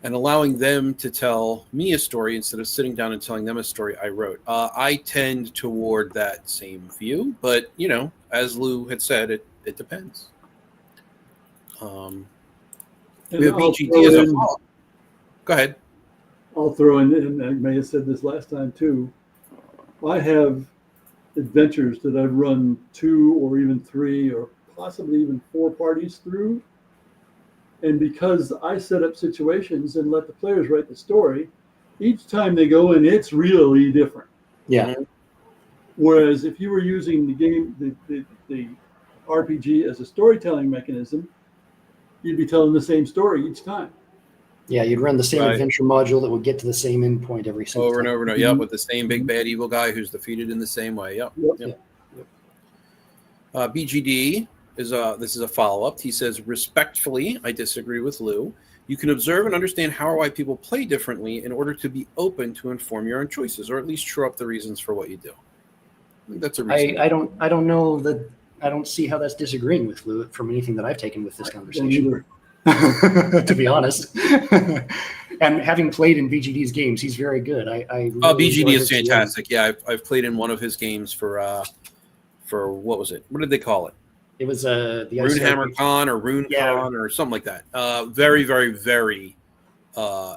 and allowing them to tell me a story instead of sitting down and telling them a story I wrote. I tend toward that same view, but, you know, as Lew had said, it depends. We have BGD as a follow-up. Go ahead. I'll throw in, and I may have said this last time too, I have adventures that I've run 2 or even 3 or possibly even 4 parties through. And because I set up situations and let the players write the story, each time they go in, it's really different. Yeah. Whereas if you were using the game, the RPG as a storytelling mechanism, you'd be telling the same story each time. Yeah, you'd run the same Right. adventure module that would get to the same endpoint every single Over time. and over and over. Yep, with the same big bad evil guy who's defeated in the same way. Yep. Yep. BGD is this is a follow-up. He says, respectfully, I disagree with Lew. You can observe and understand how or why people play differently in order to be open to inform your own choices, or at least true up the reasons for what you do. I think that's a reason. I don't know that I don't see how that's disagreeing with Lew from anything that I've taken with this conversation. To be honest. And having played in BGD's games, he's very good. I really BGD is enjoy his fantastic. Yeah, I've played in one of his games for what was it? What did they call it? It was the Runehammer Con or Rune Yeah. Con or something like that. Very, very, very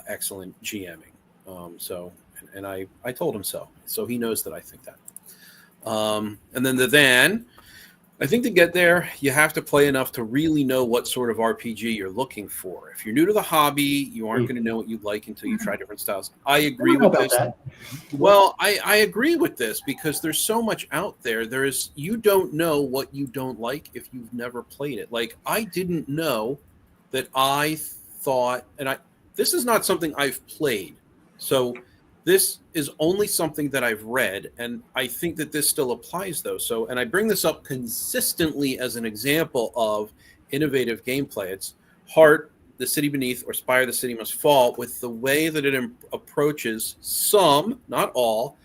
excellent GMing. And I told him so he knows that I think that. And then the Van, I think to get there, you have to play enough to really know what sort of RPG you're looking for. If you're new to the hobby, you aren't going to know what you like until you try different styles. I agree with this. That. Well, I agree with this because there's so much out there. You don't know what you don't like if you've never played it. Like, I didn't know that I thought, this is not something I've played. So this is only something that I've read, and I think that this still applies, though. So, and I bring this up consistently as an example of innovative gameplay. It's Heart, The City Beneath, or Spire, The City Must Fall, with the way that it approaches some, not all,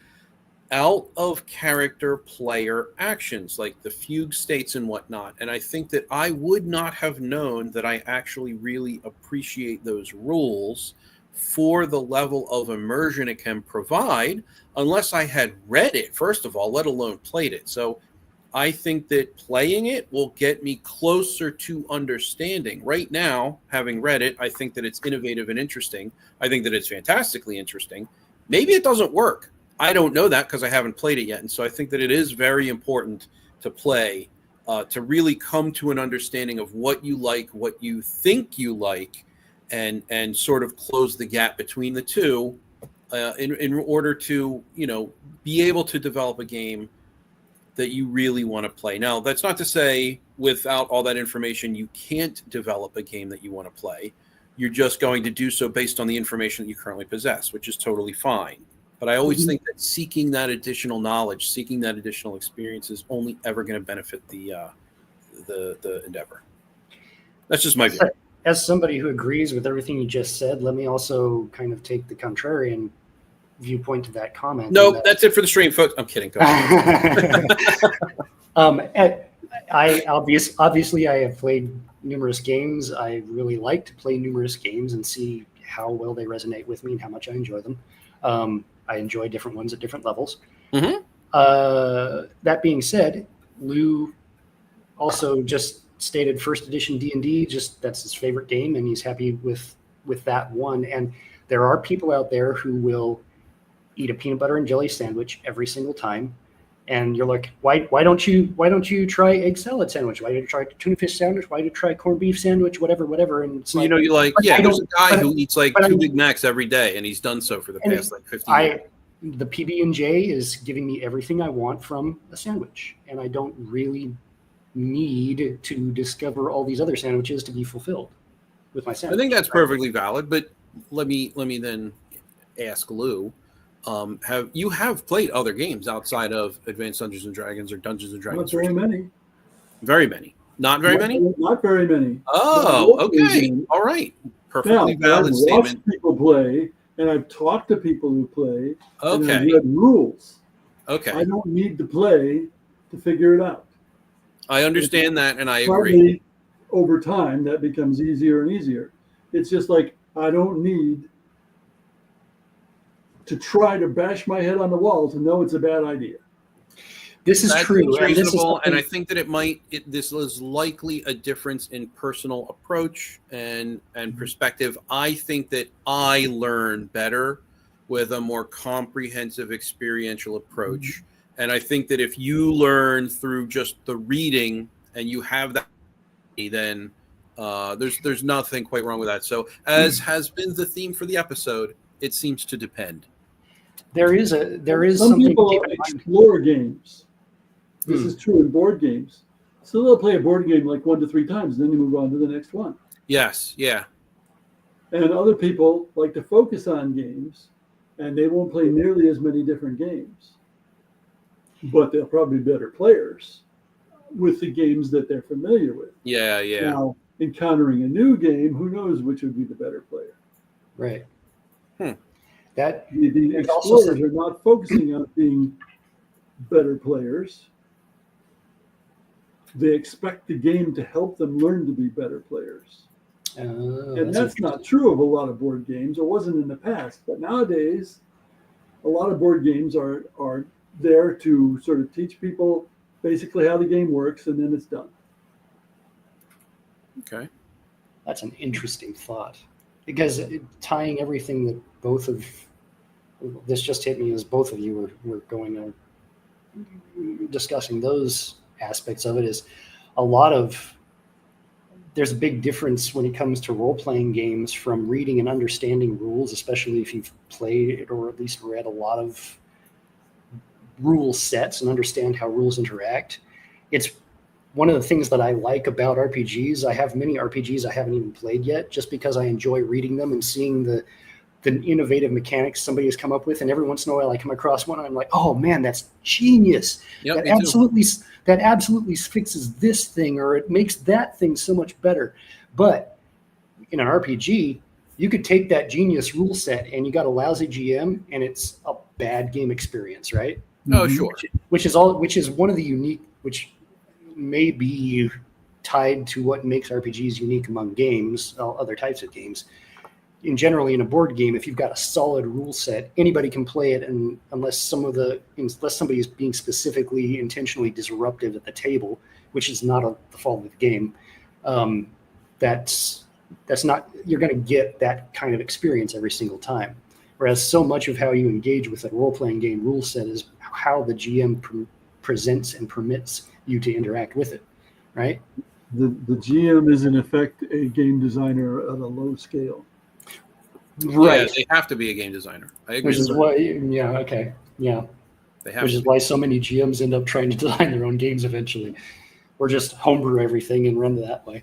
out-of-character player actions, like the fugue states and whatnot. And I think that I would not have known that I actually really appreciate those rules for the level of immersion it can provide unless I had read it, first of all, let alone played it. So I think that playing it will get me closer to understanding. Right now, having read it, I think that it's innovative and interesting. I think that it's fantastically interesting. Maybe it doesn't work. I don't know that because I haven't played it yet. And so I think that it is very important to play, to really come to an understanding of what you like, what you think you like, and sort of close the gap between the two in order to, be able to develop a game that you really want to play. Now, that's not to say without all that information, you can't develop a game that you want to play. You're just going to do so based on the information that you currently possess, which is totally fine. But I always think that seeking that additional knowledge, seeking that additional experience is only ever going to benefit the endeavor. That's just my view. As somebody who agrees with everything you just said, let me also kind of take the contrarian viewpoint to that comment. No, that's it for the stream, folks. I'm kidding. Go ahead. Obviously, I have played numerous games. I really like to play numerous games and see how well they resonate with me and how much I enjoy them. I enjoy different ones at different levels. Mm-hmm. That being said, Lew also just stated first edition D&D, just that's his favorite game, and he's happy with that one. And there are people out there who will eat a peanut butter and jelly sandwich every single time, and you're like, why don't you try egg salad sandwich? Why don't you try tuna fish sandwich? Why don't you try corned beef sandwich? Whatever. And it's there's a guy who eats like 2 Big Macs every day, and he's done so for the past 50 years. The PB&J is giving me everything I want from a sandwich, and I don't really need to discover all these other sandwiches to be fulfilled with my sandwich. I think that's perfectly valid, but let me then ask Lew, have you played other games outside of Advanced Dungeons and Dragons or Dungeons and Dragons? Not very many. Very many. Not very many? Not very many. Oh, okay. All right. Perfectly valid I've statement. watched people play, and I've talked to people who play, and I've Okay. read rules. Okay. I don't need to play to figure it out. I understand that, and I agree. Probably over time, that becomes easier and easier. It's just like I don't need to try to bash my head on the wall to know it's a bad idea. This is That true, seems and this is reasonable, and I something. think that this is likely a difference in personal approach and perspective. I think that I learn better with a more comprehensive experiential approach, and I think that if you learn through just the reading and you have that, then there's nothing quite wrong with that. So, as has been the theme for the episode, it seems to depend. There is Some something to people keep in mind. explore games. This Hmm. is true in board games. So they'll play a board game like 1 to 3 times, and then you move on to the next one. Yes, yeah, And other people like to focus on games, and they won't play nearly as many different games. But they'll probably be better players with the games that they're familiar with. yeah. Now, encountering a new game, who knows which would be the better player? Right. Hmm. That The there's also explorers are not focusing on being better players. They expect the game to help them learn to be better players. And that's not true of a lot of board games. It wasn't in the past. But nowadays, a lot of board games are there to sort of teach people basically how the game works, and then it's done. Okay. That's an interesting thought, because tying everything that both of this just hit me as both of you were going on discussing those aspects of it, is a lot of there's a big difference when it comes to role-playing games from reading and understanding rules, especially if you've played or at least read a lot of rule sets and understand how rules interact. It's one of the things that I like about RPGs. I have many RPGs I haven't even played yet, just because I enjoy reading them and seeing the innovative mechanics somebody has come up with. And every once in a while I come across one and I'm like, oh man, that's genius. Yep, That absolutely fixes this thing, or it makes that thing so much better. But in an RPG, you could take that genius rule set and you got a lousy GM and it's a bad game experience, right? Oh, sure. Which is one of the unique, which may be tied to what makes RPGs unique among games, other types of games. Generally, in a board game, if you've got a solid rule set, anybody can play it, and unless somebody is being specifically intentionally disruptive at the table, which is not the fault of the game, that's not, you're going to get that kind of experience every single time. Whereas so much of how you engage with a role-playing game rule set is how the GM presents and permits you to interact with it, right? The GM is in effect a game designer at a low scale. Right. Yeah, they have to be a game designer. I agree. Which is why, yeah, okay, yeah. They have Which to is be. why so many GMs end up trying to design their own games eventually, or just homebrew everything and run that way.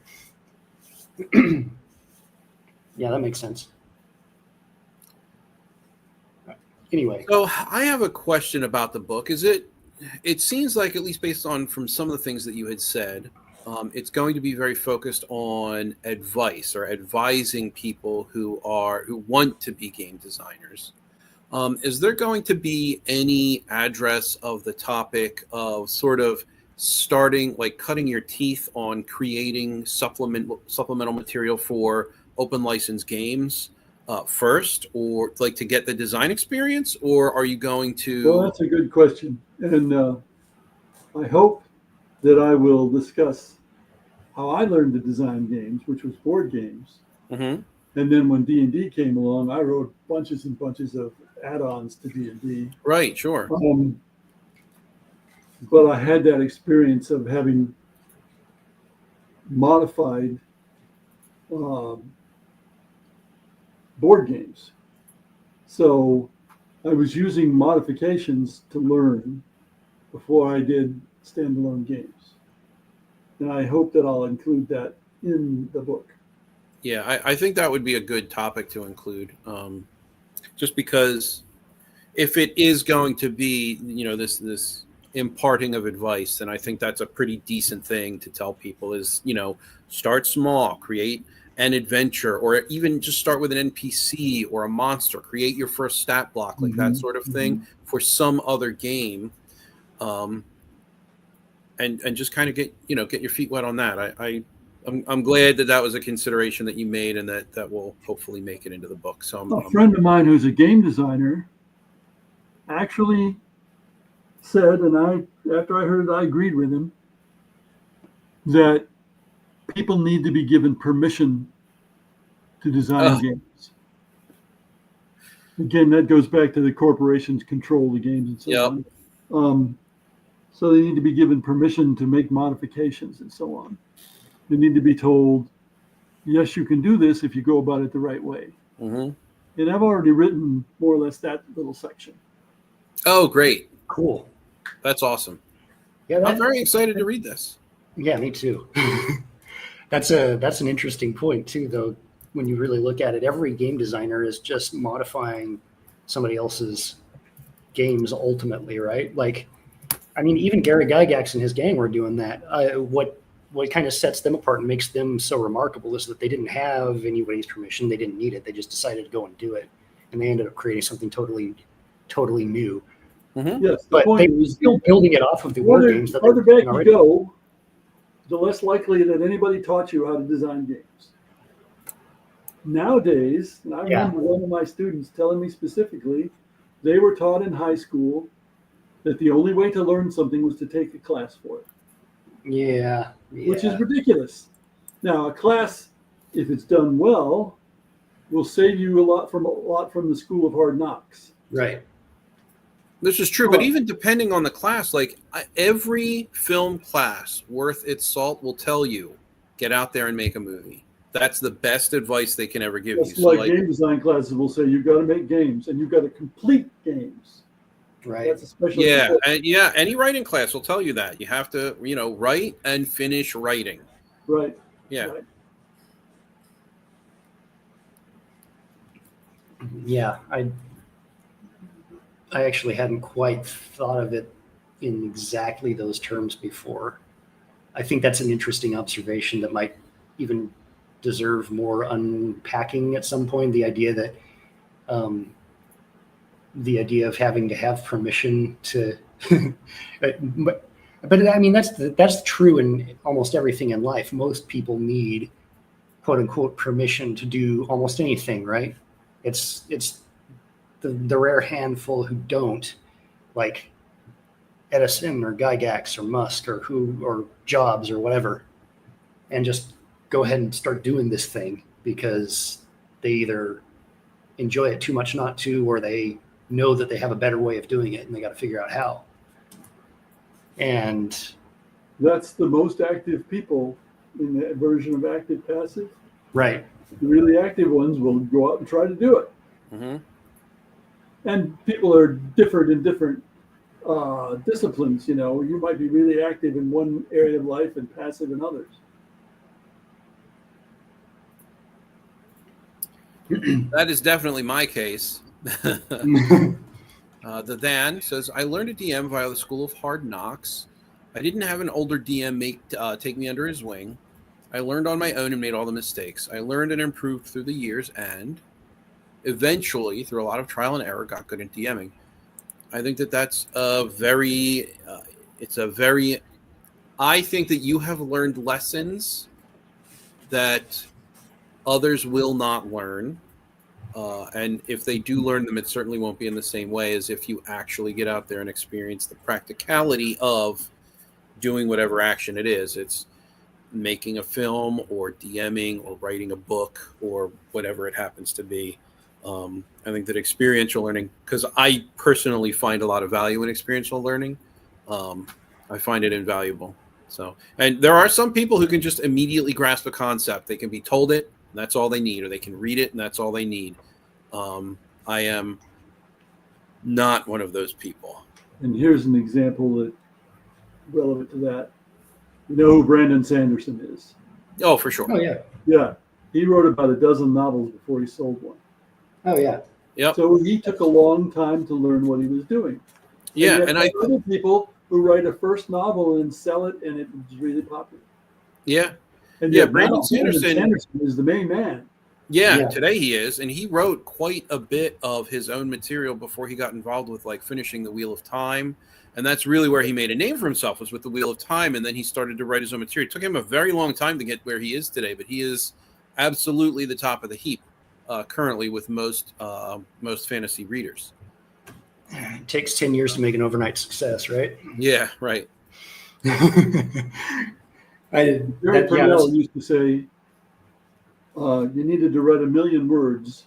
Yeah, that makes sense. Anyway, So I have a question about the book. It seems like, at least based on from some of the things that you had said, it's going to be very focused on advice or advising people who want to be game designers. Is there going to be any address of the topic of sort of starting, like cutting your teeth on creating supplemental material for open license games first, or like to get the design experience, or are you going to? Well, that's a good question. And I hope that I will discuss how I learned to design games, which was board games. Mm-hmm. And then when D&D came along, I wrote bunches and bunches of add-ons to D&D. Right, sure. But I had that experience of having modified board games. So I was using modifications to learn before I did standalone games. And I hope that I'll include that in the book. Yeah, I think that would be a good topic to include, just because if it is going to be, this imparting of advice, then I think that's a pretty decent thing to tell people is, start small, create an adventure, or even just start with an NPC or a monster, create your first stat block, like that sort of thing for some other game. And just kind of get your feet wet on that. I'm glad that was a consideration that you made, and that will hopefully make it into the book. So a friend of mine who's a game designer actually said, and after I heard it, I agreed with him, that people need to be given permission to design games. Again, that goes back to the corporations control the games and so on. So they need to be given permission to make modifications and so on. They need to be told, yes, you can do this if you go about it the right way. And I've already written more or less that little section. Oh, great. Cool. That's awesome. Yeah, I'm very excited to read this. Yeah, me too. That's an interesting point too, though. When you really look at it, every game designer is just modifying somebody else's games ultimately, right? Like, I mean, even Gary Gygax and his gang were doing that. What kind of sets them apart and makes them so remarkable is that they didn't have anybody's permission. They didn't need it. They just decided to go and do it, and they ended up creating something totally new. Yes, but they were still building it off of the war games that farther back you go, the less likely that anybody taught you how to design games. Nowadays, and I remember one of my students telling me specifically, they were taught in high school that the only way to learn something was to take a class for it. Yeah. Which is ridiculous. Now, a class, if it's done well, will save you a lot from the school of hard knocks. Right. This is true, but even depending on the class, like every film class worth its salt will tell you, get out there and make a movie. That's the best advice they can ever give you. So like game design classes will say, you've got to make games and you've got to complete games. Right. That's especially any writing class will tell you that. You have to, write and finish writing. Right. Yeah. Right. Yeah, I actually hadn't quite thought of it in exactly those terms before. I think that's an interesting observation that might even deserve more unpacking at some point. The idea that the idea of having to have permission to but I mean that's true in almost everything in life. Most people need quote unquote permission to do almost anything, right? It's the rare handful who don't, like Edison or Gygax or Musk or Jobs or whatever, and just go ahead and start doing this thing because they either enjoy it too much not to, or they know that they have a better way of doing it and they got to figure out how. And that's the most active people in the version of active passive. Right. The really active ones will go out and try to do it. And people are different in different disciplines. You might be really active in one area of life and passive in others. That is definitely my case. The Dan says, I learned a DM via the School of Hard Knocks. I didn't have an older DM take me under his wing. I learned on my own and made all the mistakes. I learned and improved through the years and eventually, through a lot of trial and error, got good at DMing. I think that's I think that you have learned lessons that others will not learn. And if they do learn them, it certainly won't be in the same way as if you actually get out there and experience the practicality of doing whatever action it is. It's making a film or DMing or writing a book or whatever it happens to be. I think that experiential learning, because I personally find a lot of value in experiential learning, I find it invaluable. So, and there are some people who can just immediately grasp a concept. They can be told it, and that's all they need, or they can read it, and that's all they need. I am not one of those people. And here's an example that relevant to that. You know who Brandon Sanderson is? Oh, for sure. Oh, yeah. Yeah. He wrote about a dozen novels before he sold one. Oh, yeah. Yep. So he took a long time to learn what he was doing. Yeah. And I people who write a first novel and sell it, and it's really popular. Yeah. And Yeah, yet Brandon now Brandon Sanderson. Sanderson is the main man. Yeah, today he is, and he wrote quite a bit of his own material before he got involved with like finishing the Wheel of Time, and that's really where he made a name for himself, was with the Wheel of Time, and then he started to write his own material. It took him a very long time to get where he is today, but he is absolutely the top of the heap currently with most fantasy readers. It takes 10 years to make an overnight success, right? Yeah, right. Jerry Purnell used to say, you needed to write 1,000,000 words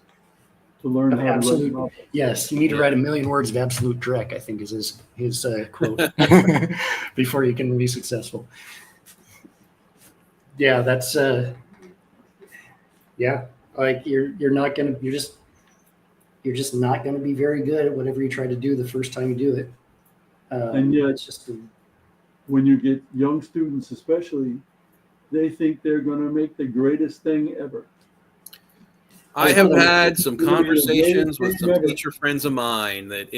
to learn how to write a novel. Yes, you need to write 1,000,000 words of absolute dreck, I think is his quote, before you can be successful. Yeah, that's like you're just not gonna be very good at whatever you try to do the first time you do it. And yet, it's just when you get young students especially, they think they're going to make the greatest thing ever. I have had some conversations with some teacher friends of mine that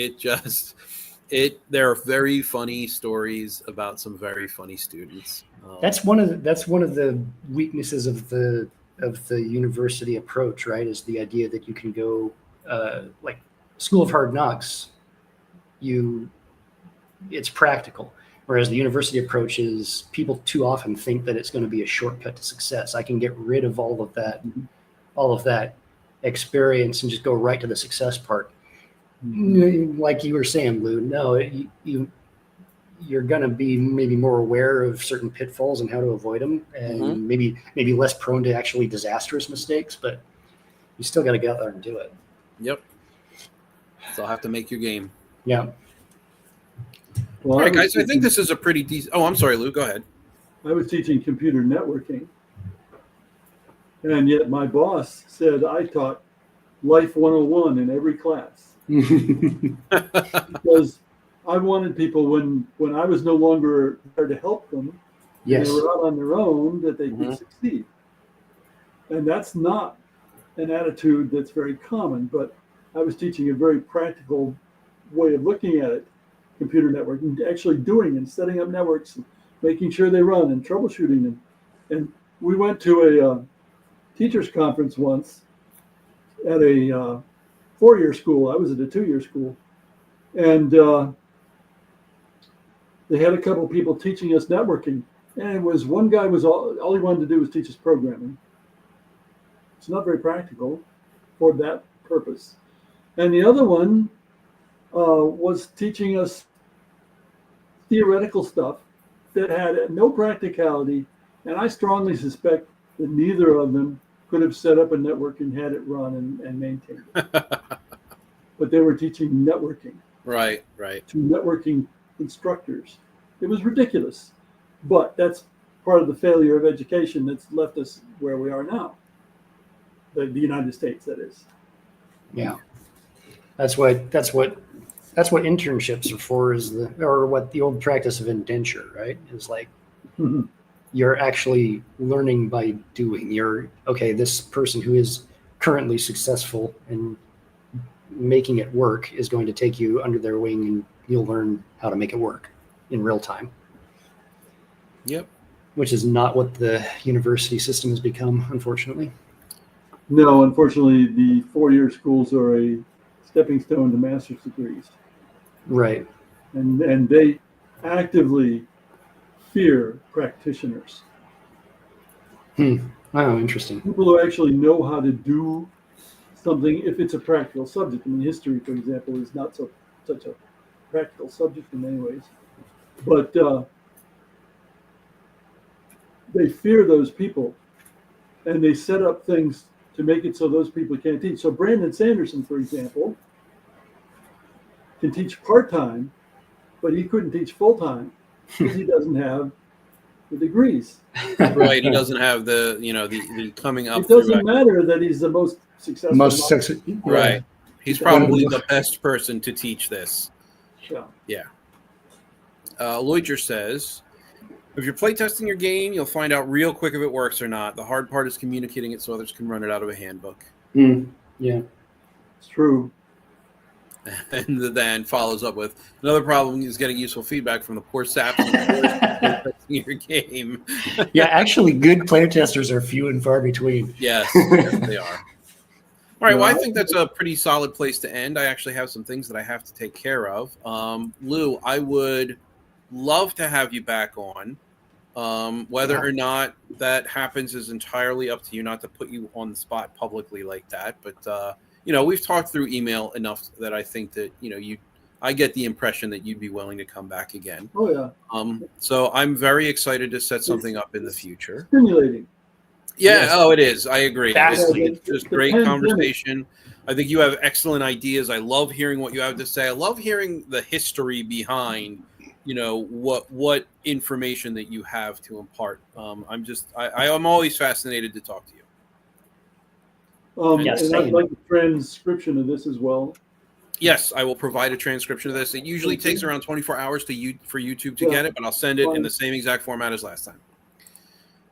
there are very funny stories about some very funny students. That's one of the weaknesses of the university approach, right? Is the idea that you can go like School of Hard Knocks, it's practical. Whereas the university approach is, people too often think that it's going to be a shortcut to success. I can get rid of all of that experience and just go right to the success part. Like you were saying, Lew, no, you're going to be maybe more aware of certain pitfalls and how to avoid them, and maybe less prone to actually disastrous mistakes, but you still got to go out there and do it. Yep. So I'll have to make your game. Yeah. Well, all right, guys, I think this is a pretty decent... Oh, I'm sorry, Lew, go ahead. I was teaching computer networking, and yet my boss said I taught Life 101 in every class. Because I wanted people, when I was no longer there to help them, yes, they were out on their own, that they could succeed. And that's not an attitude that's very common, but I was teaching a very practical way of looking at it. Computer networking, actually doing and setting up networks, and making sure they run and troubleshooting them. And we went to a teachers conference once at a 4-year school. I was at a 2-year school, and they had a couple of people teaching us networking. And it was one guy was all he wanted to do was teach us programming. It's not very practical for that purpose. And the other one was teaching us theoretical stuff that had no practicality, and I strongly suspect that neither of them could have set up a network and had it run and maintained it. But they were teaching networking. Right. To networking instructors. It was ridiculous, but that's part of the failure of education that's left us where we are now. The United States, that is. Yeah, that's what internships are for, or what the old practice of indenture, right? Is like you're actually learning by doing. This person who is currently successful and making it work is going to take you under their wing, and you'll learn how to make it work in real time. Yep. Which is not what the university system has become, unfortunately. No, unfortunately, the 4-year schools are a stepping stone to master's degrees. Right. And they actively fear practitioners. Oh, interesting. People who actually know how to do something, if it's a practical subject. I mean, history, for example, is not such a practical subject in many ways. But they fear those people, and they set up things to make it so those people can't teach. So Brandon Sanderson, for example, can teach part-time, but he couldn't teach full-time because he doesn't have the degrees. Right. He doesn't have the coming up. It doesn't matter that he's the most successful. Right. He's probably the best person to teach this. Yeah. Lloydger says, if you're playtesting your game, you'll find out real quick if it works or not. The hard part is communicating it so others can run it out of a handbook. Yeah. It's true. And then follows up with another problem is getting useful feedback from the poor saps in your game. Yeah, actually, good player testers are few and far between. Yes, they are. All right, well, I No, think that's a pretty solid place to end. I actually have some things that I have to take care of. Lew, I would love to have you back on. Whether or not that happens is entirely up to you, not to put you on the spot publicly like that. But, we've talked through email enough that I think that, I get the impression that you'd be willing to come back again. Oh yeah. So I'm very excited to set something up in the future. Stimulating. Yeah, Yes. Oh, it is. I agree. It's just The great pandemic. conversation. I think you have excellent ideas. I love hearing what you have to say. I love hearing the history behind, what information that you have to impart. I'm always fascinated to talk to you. Yes, and I'd same. like a transcription of this as well. Yes, I will provide a transcription of this. It usually takes around 24 hours for YouTube to get it, but I'll send it in the same exact format as last time.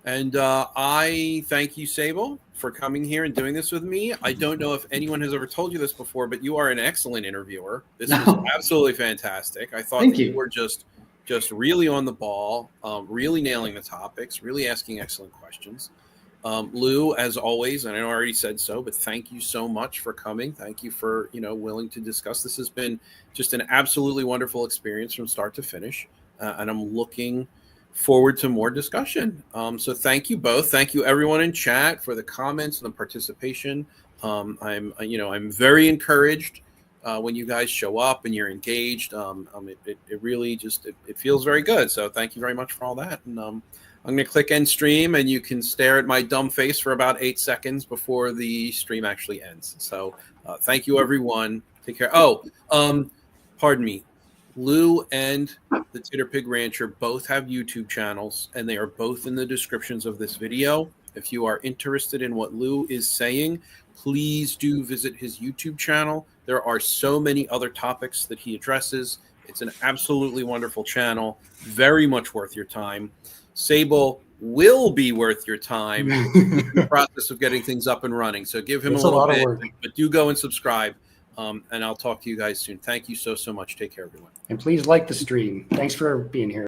And I thank you, Sable, for coming here and doing this with me. I don't know if anyone has ever told you this before, but you are an excellent interviewer. This was absolutely fantastic. I thought you were just really on the ball, really nailing the topics, really asking excellent questions. Lew, as always, and I already said so, but thank you so much for coming. Thank you for, willing to discuss. This has been just an absolutely wonderful experience from start to finish. And I'm looking forward to more discussion. So thank you both. Thank you everyone in chat for the comments and the participation. I'm very encouraged when you guys show up and you're engaged. It really just, it feels very good. So thank you very much for all that. And I'm going to click end stream and you can stare at my dumb face for about 8 seconds before the stream actually ends. So thank you everyone. Take care. Pardon me. Lew and the Titter Pig Rancher both have YouTube channels, and they are both in the descriptions of this video. If you are interested in what Lew is saying, please do visit his YouTube channel. There are so many other topics that he addresses. It's an absolutely wonderful channel, very much worth your time. Sable will be worth your time in the process of getting things up and running. So give him a little bit, but do go and subscribe. And I'll talk to you guys soon. Thank you so much. Take care, everyone. And please like the stream. Thanks for being here.